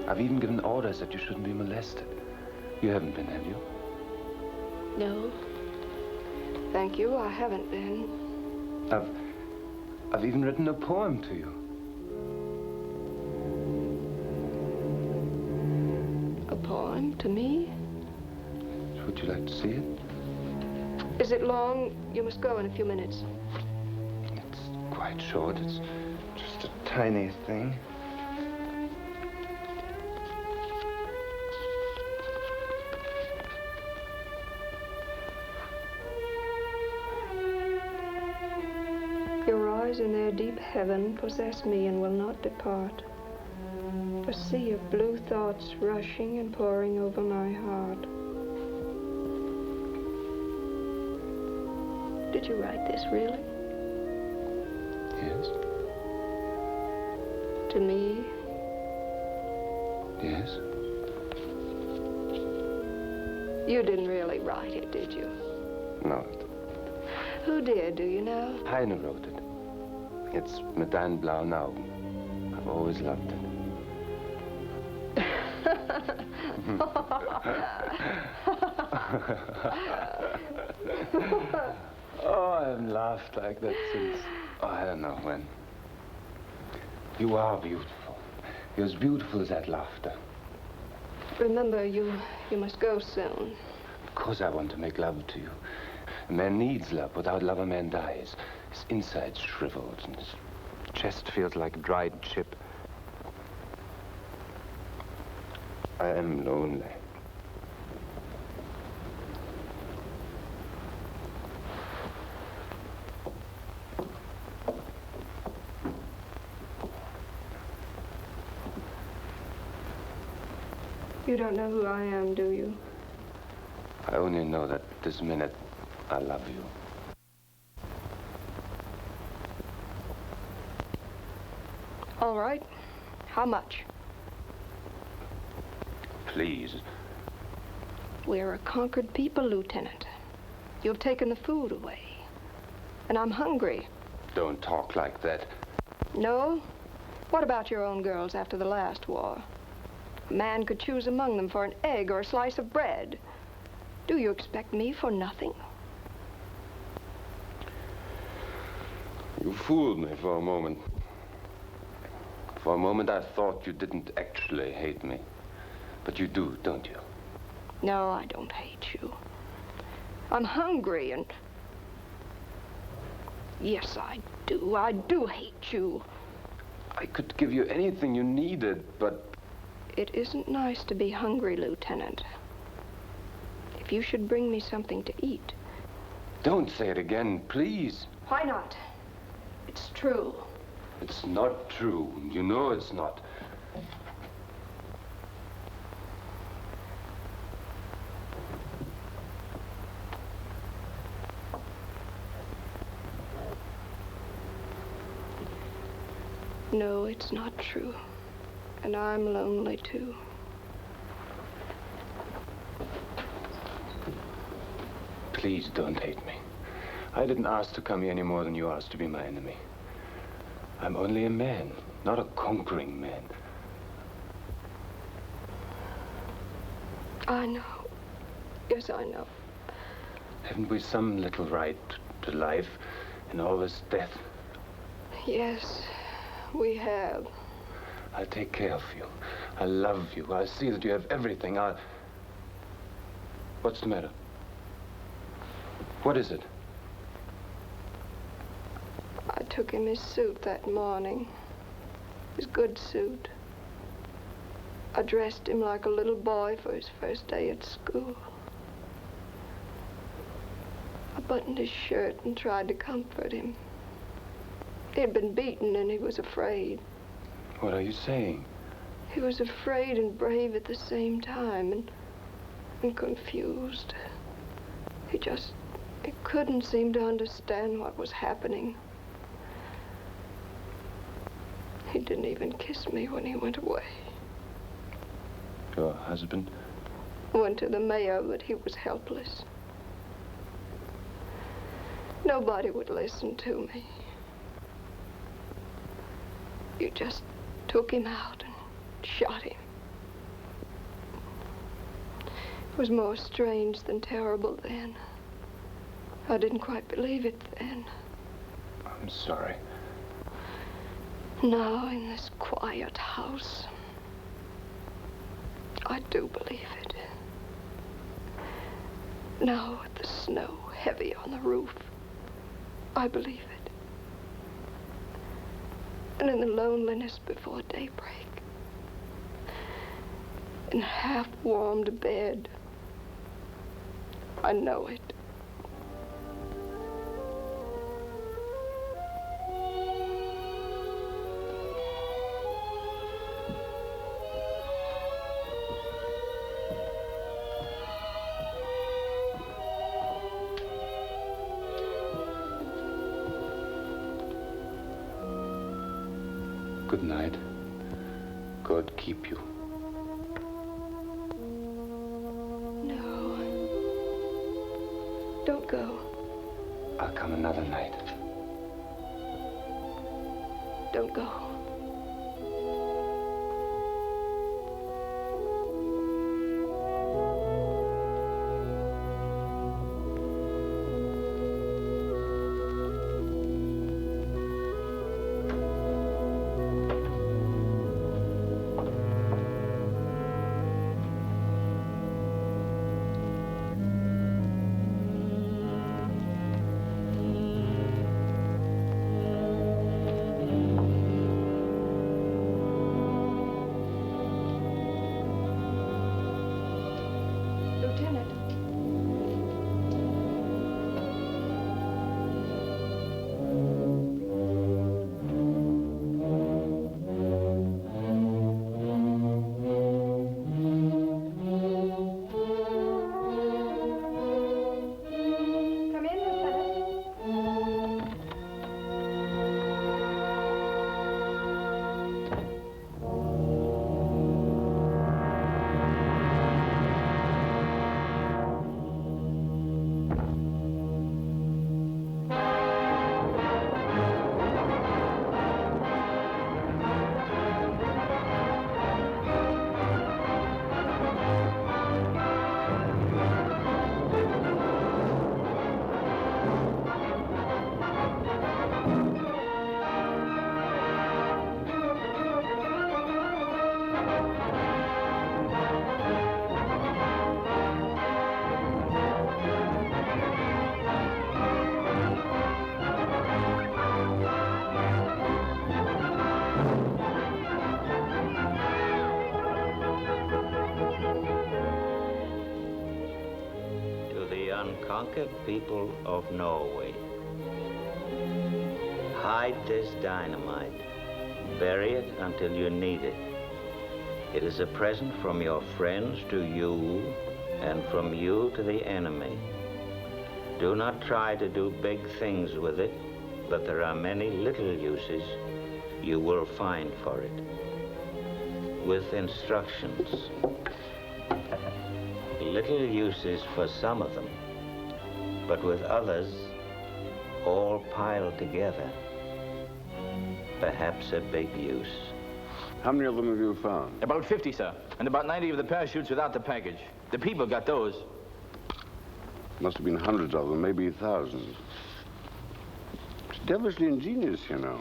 I've even given orders that you shouldn't be molested. You haven't been, have you? No. Thank you, I haven't been. I've even written a poem to you. A poem to me? Would you like to see it? Is it long? You must go in a few minutes. It's quite short. It's just a tiny thing. Your eyes in their deep heaven possess me and will not depart. A sea of blue thoughts rushing and pouring over my heart. Did you write this, really? Yes. To me? Yes. You didn't really write it, did you? No. Who did, do you know? Heine wrote it. It's Mit deinen blauen Augen. I've always loved it. Oh, I haven't laughed like that since, I don't know when. You are beautiful. You're as beautiful as that laughter. Remember, you must go soon. Of course I want to make love to you. A man needs love. Without love, a man dies. His insides shriveled and his chest feels like a dried chip. I am lonely. You don't know who I am, do you? I only know that this minute I love you. All right. How much? Please. We're a conquered people, Lieutenant. You've taken the food away. And I'm hungry. Don't talk like that. No? What about your own girls after the last war? A man could choose among them for an egg or a slice of bread. Do you expect me for nothing? You fooled me for a moment. For a moment I thought you didn't actually hate me. But you do, don't you? No, I don't hate you. I'm hungry and... Yes, I do. I do hate you. I could give you anything you needed, but... It isn't nice to be hungry, Lieutenant. If you should bring me something to eat. Don't say it again, please. Why not? It's true. It's not true. You know it's not. No, it's not true. And I'm lonely, too. Please don't hate me. I didn't ask to come here any more than you asked to be my enemy. I'm only a man, not a conquering man. I know. Yes, I know. Haven't we some little right to life in all this death? Yes, we have. I'll take care of you. I'll love you. I'll see that you have everything. What's the matter? What is it? I took him his suit that morning. His good suit. I dressed him like a little boy for his first day at school. I buttoned his shirt and tried to comfort him. He had been beaten and he was afraid. What are you saying? He was afraid and brave at the same time and confused. He couldn't seem to understand what was happening. He didn't even kiss me when he went away. Your husband? Went to the mayor, but he was helpless. Nobody would listen to me. You just took him out and shot him. It was more strange than terrible then. I didn't quite believe it then. I'm sorry. Now, in this quiet house, I do believe it. Now, with the snow heavy on the roof, I believe it. And in the loneliness before daybreak, in a half-warmed bed, I know it. Good night. God keep you. No. Don't go. I'll come another night. Don't go. Unconquered people of Norway, hide this dynamite. Bury it until you need it. It is a present from your friends to you and from you to the enemy. Do not try to do big things with it, but there are many little uses you will find for it. With instructions. Little uses for some of them, but with others, all piled together, perhaps a big use. How many of them have you found? About 50, sir. And about 90 of the parachutes without the package. The people got those. Must have been hundreds of them, maybe thousands. It's devilishly ingenious, you know.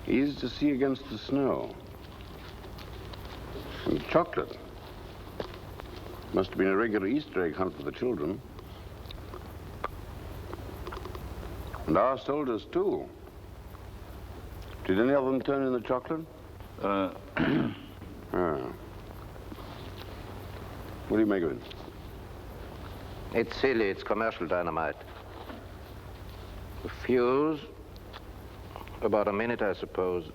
Easy to see against the snow. And chocolate. Must have been a regular Easter egg hunt for the children. And our soldiers, too. Did any of them turn in the chocolate? Ah. What do you make of it? It's silly. It's commercial dynamite. The fuse, about a minute, I suppose.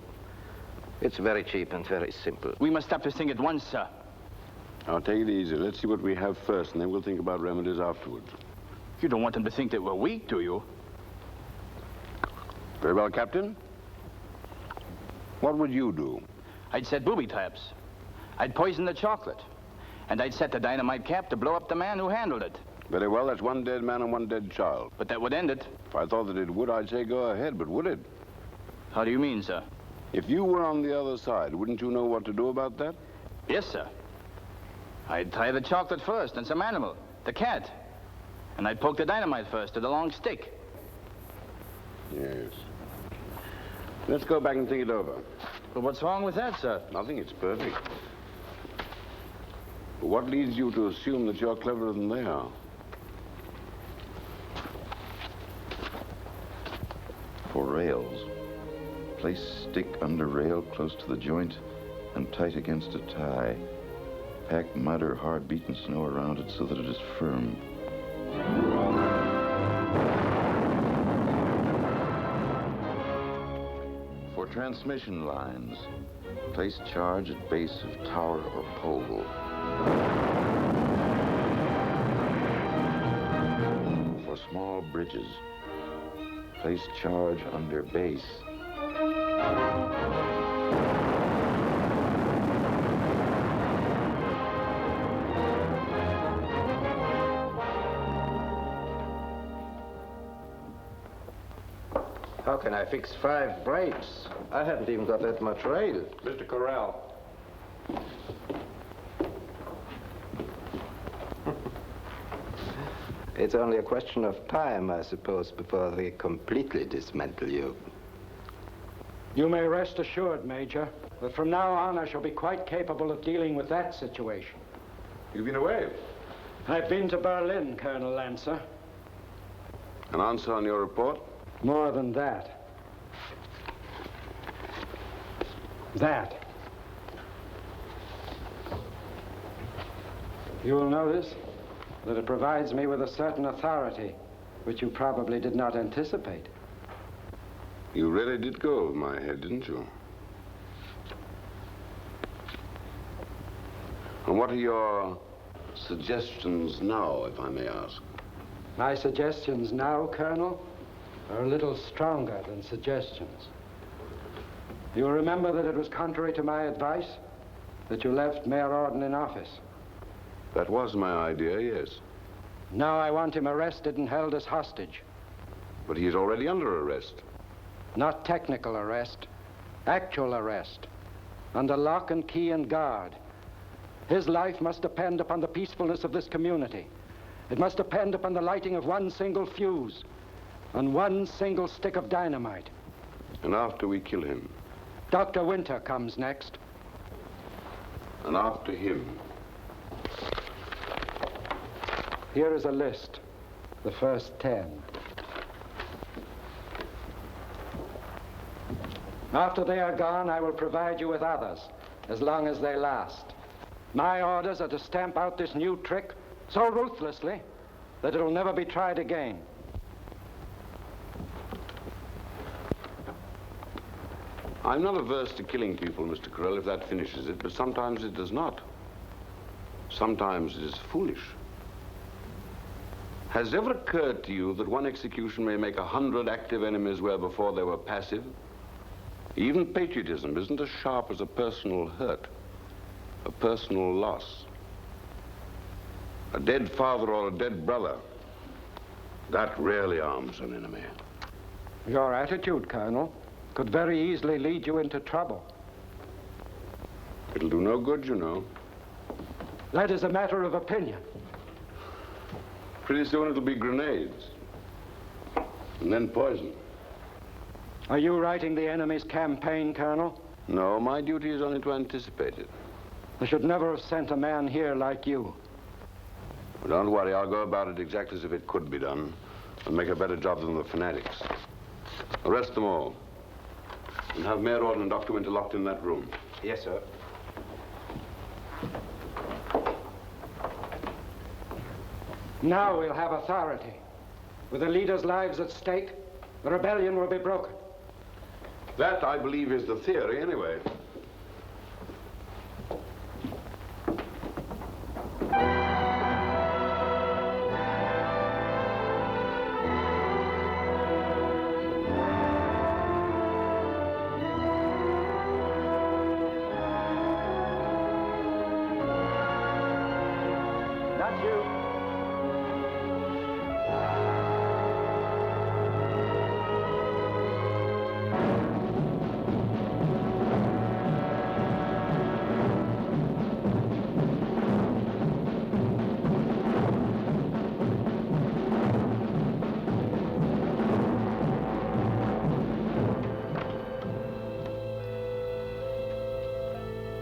It's very cheap and very simple. We must stop this thing at once, sir. Now, take it easy. Let's see what we have first, and then we'll think about remedies afterwards. You don't want them to think that we're weak, do you? Very well, Captain. What would you do? I'd set booby traps. I'd poison the chocolate. And I'd set the dynamite cap to blow up the man who handled it. Very well, that's one dead man and one dead child. But that would end it. If I thought that it would, I'd say go ahead, but would it? How do you mean, sir? If you were on the other side, wouldn't you know what to do about that? Yes, sir. I'd tie the chocolate first and some animal, the cat. And I'd poke the dynamite first to the long stick. Yes. Let's go back and think it over. But what's wrong with that, sir? Nothing, it's perfect. But what leads you to assume that you're cleverer than they are? For rails, place stick under rail close to the joint and tight against a tie. Pack mud or hard beaten snow around it so that it is firm. For transmission lines, place charge at base of tower or pole. For small bridges, place charge under base. How can I fix 5 brakes? I haven't even got that much rail. Mr. Corral. It's only a question of time, I suppose, before they completely dismantle you. You may rest assured, Major, that from now on I shall be quite capable of dealing with that situation. You've been away? I've been to Berlin, Colonel Lancer. An answer on your report? More than that. That. You will notice that it provides me with a certain authority, which you probably did not anticipate. You really did go over my head, didn't you? And what are your suggestions now, if I may ask? My suggestions now, Colonel, are a little stronger than suggestions. You'll remember that it was contrary to my advice that you left Mayor Orden in office. That was my idea, yes. Now I want him arrested and held as hostage. But he is already under arrest. Not technical arrest, actual arrest, under lock and key and guard. His life must depend upon the peacefulness of this community. It must depend upon the lighting of one single fuse and one single stick of dynamite. And after we kill him? Dr. Winter comes next. And after him? Here is a list, the first 10. After they are gone, I will provide you with others, as long as they last. My orders are to stamp out this new trick so ruthlessly that it'll never be tried again. I'm not averse to killing people, Mr. Corral, if that finishes it, but sometimes it does not. Sometimes it is foolish. Has it ever occurred to you that one execution may make 100 active enemies where before they were passive? Even patriotism isn't as sharp as a personal hurt, a personal loss. A dead father or a dead brother, that rarely arms an enemy. Your attitude, Colonel, could very easily lead you into trouble. It'll do no good, you know. That is a matter of opinion. Pretty soon it'll be grenades, and then poison. Are you writing the enemy's campaign, Colonel? No, my duty is only to anticipate it. I should never have sent a man here like you. Well, don't worry, I'll go about it exactly as if it could be done, and make a better job than the fanatics. Arrest them all, and have Mayor Orden and Dr. Winter locked in that room. Yes, sir. Now we'll have authority. With the leaders' lives at stake, the rebellion will be broken. That, I believe, is the theory, anyway. Thank you.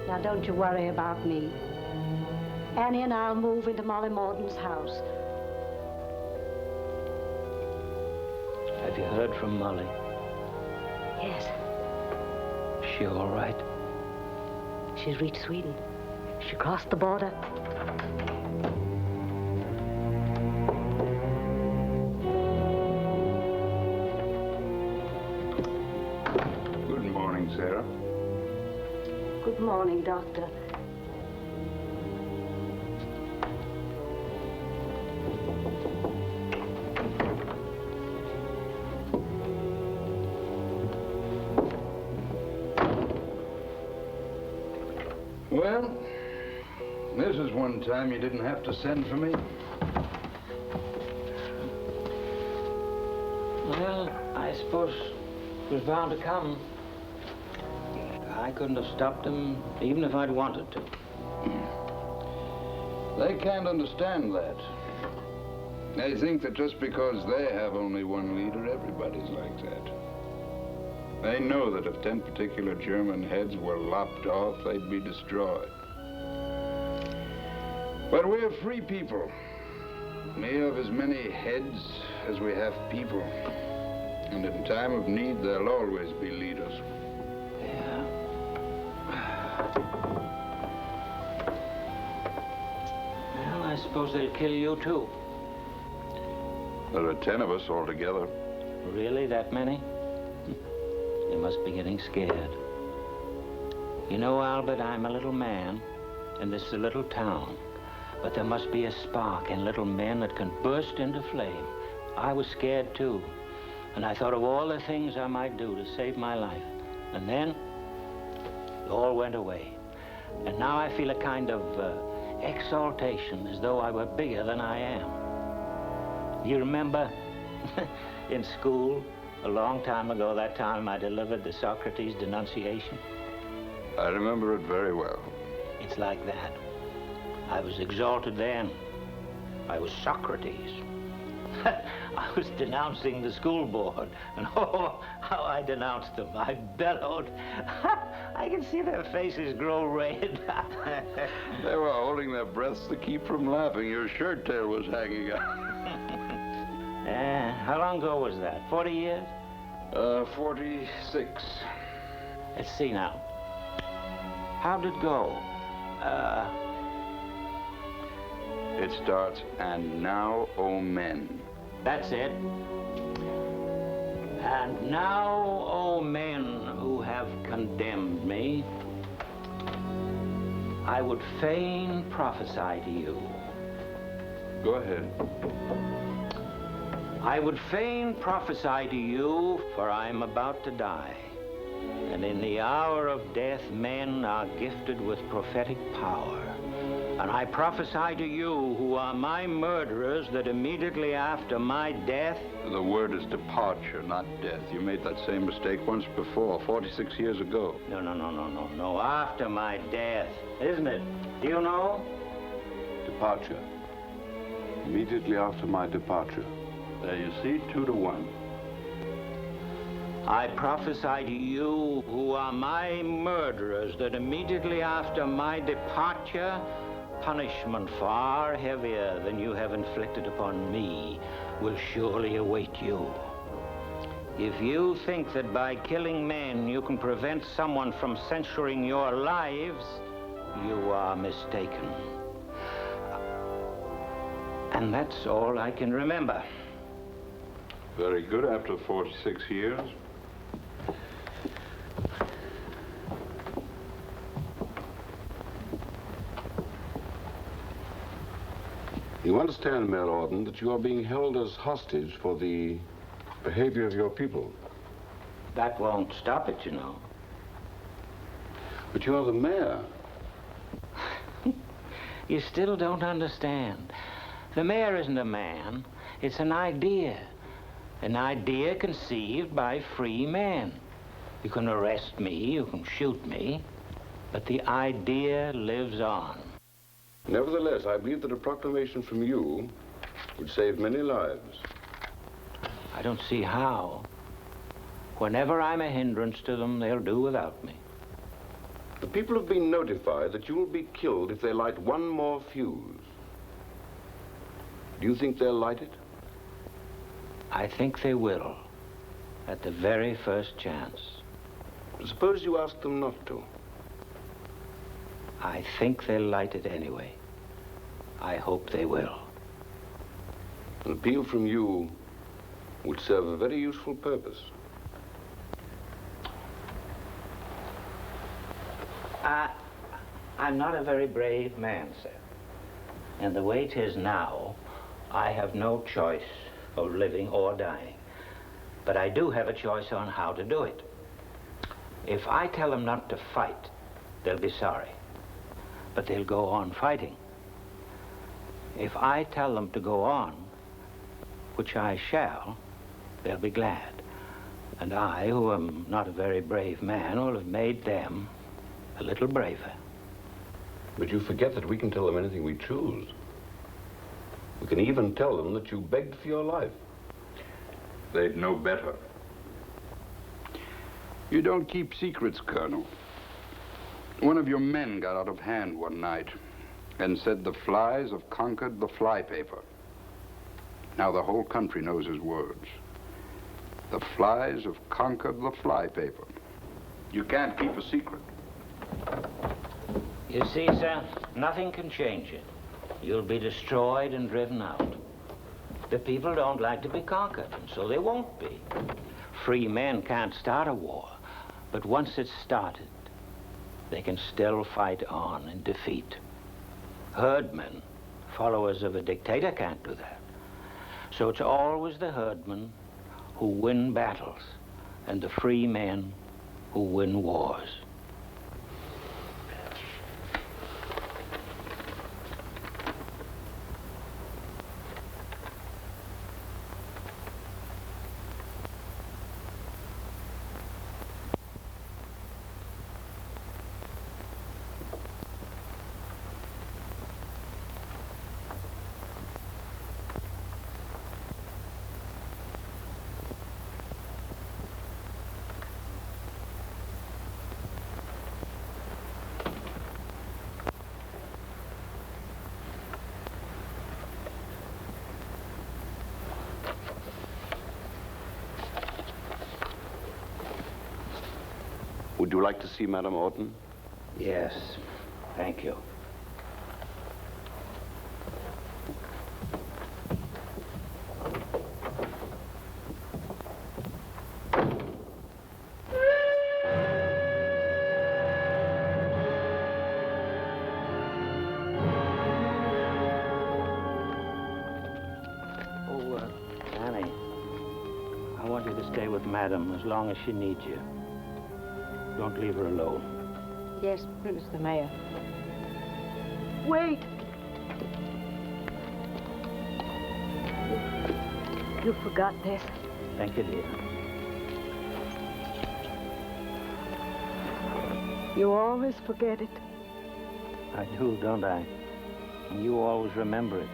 Now, don't you worry about me. Annie and I'll move into Molly Morden's house. Have you heard from Molly? Yes, She all right? she's reached Sweden. She crossed the border. Good morning, Sarah. Good morning, Doctor. Well, this is one time you didn't have to send for me. Well, I suppose it was bound to come. I couldn't have stopped them, even if I'd wanted to. They can't understand that. They think that just because they have only one leader, everybody's like that. They know that if 10 particular German heads were lopped off, they'd be destroyed. But we're free people. We have as many heads as we have people. And in time of need, there'll always be leaders. Yeah. Well, I suppose they'll kill you, too. There are 10 of us altogether. Really, that many? You must be getting scared. You know, Albert, I'm a little man, and this is a little town. But there must be a spark in little men that can burst into flame. I was scared, too. And I thought of all the things I might do to save my life. And then, it all went away. And now I feel a kind of exaltation, as though I were bigger than I am. You remember in school, a long time ago, that time I delivered the Socrates denunciation? I remember it very well. It's like that. I was exalted then. I was Socrates. I was denouncing the school board, and oh, how I denounced them. I bellowed. I can see their faces grow red. They were holding their breaths to keep from laughing. Your shirt tail was hanging out. How long ago was that? 40 years? 46. Let's see now. How'd it go? It starts, and now, O men. That's it. And now, O men who have condemned me, I would fain prophesy to you. Go ahead. I would fain prophesy to you, for I am about to die. And in the hour of death, men are gifted with prophetic power. And I prophesy to you, who are my murderers, that immediately after my death... The word is departure, not death. You made that same mistake once before, 46 years ago. No, after my death, isn't it? Do you know? Departure. Immediately after my departure. There you see, 2 to 1. I prophesy to you, who are my murderers, that immediately after my departure, punishment far heavier than you have inflicted upon me will surely await you. If you think that by killing men you can prevent someone from censoring your lives, you are mistaken. And that's all I can remember. Very good, after 46 years. You understand, Mayor Orden, that you are being held as hostage for the behavior of your people. That won't stop it, you know. But you are the mayor. You still don't understand. The mayor isn't a man. It's an idea. An idea conceived by free men. You can arrest me, you can shoot me, but the idea lives on. Nevertheless, I believe that a proclamation from you would save many lives. I don't see how. Whenever I'm a hindrance to them, they'll do without me. The people have been notified that you will be killed if they light one more fuse. Do you think they'll light it? I think they will, at the very first chance. Suppose you ask them not to. I think they'll light it anyway. I hope they will. An appeal from you would serve a very useful purpose. I'm not a very brave man, sir. And the way it is now, I have no choice of living or dying. But I do have a choice on how to do it. If I tell them not to fight, they'll be sorry. But they'll go on fighting. If I tell them to go on, which I shall, they'll be glad. And I, who am not a very brave man, will have made them a little braver. But you forget that we can tell them anything we choose. We can even tell them that you begged for your life. They'd know better. You don't keep secrets, Colonel. One of your men got out of hand one night and said the flies have conquered the flypaper. Now the whole country knows his words. The flies have conquered the flypaper. You can't keep a secret. You see, sir, nothing can change it. You'll be destroyed and driven out. The people don't like to be conquered, and so they won't be. Free men can't start a war, but once it's started, they can still fight on in defeat. Herdmen, followers of a dictator, can't do that. So it's always the herdmen who win battles and the free men who win wars. Would you like to see Madame Orton? Yes, thank you. Annie, I want you to stay with Madame as long as she needs you. Don't leave her alone. Yes, Mr. Mayor. Wait! You forgot this. Thank you, dear. You always forget it. I do, don't I? And you always remember it.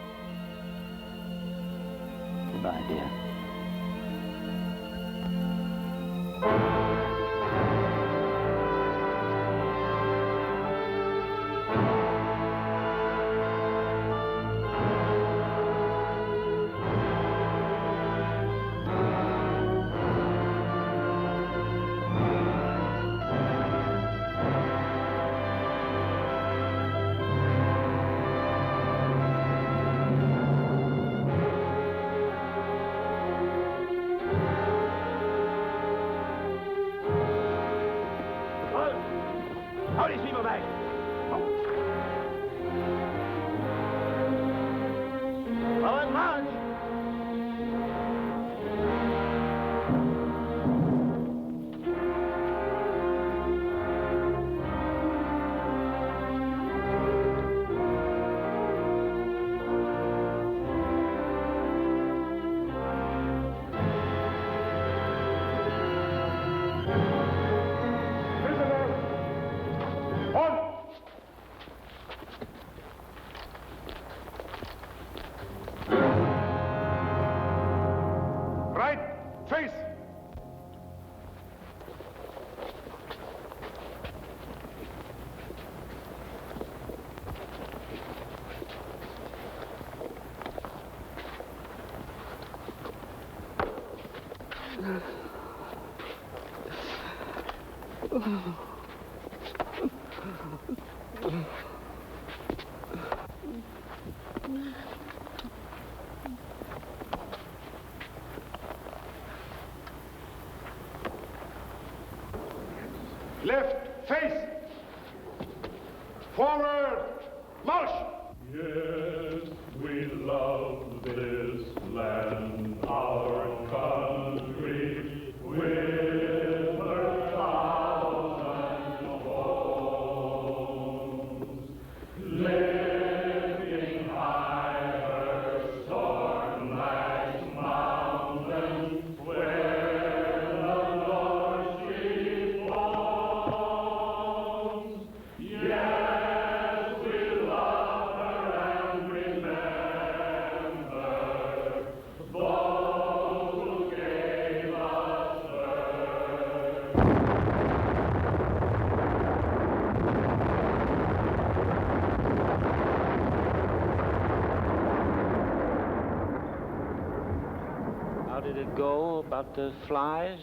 Goodbye, dear. How these people back? Forward march! On! Right, face! Left, face! Forward, march! Yes, we love this land, our country, with her thousand homes. Lifting high her storm-lashed mountains, where the North Sea foams. Yes, we love her and remember those who gave us birth. How did it go about the flies?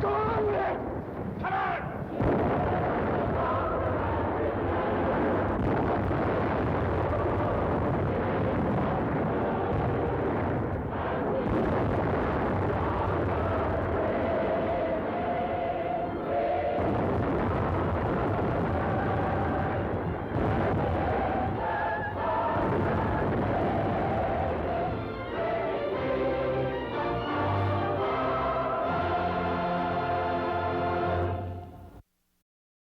Go on with it!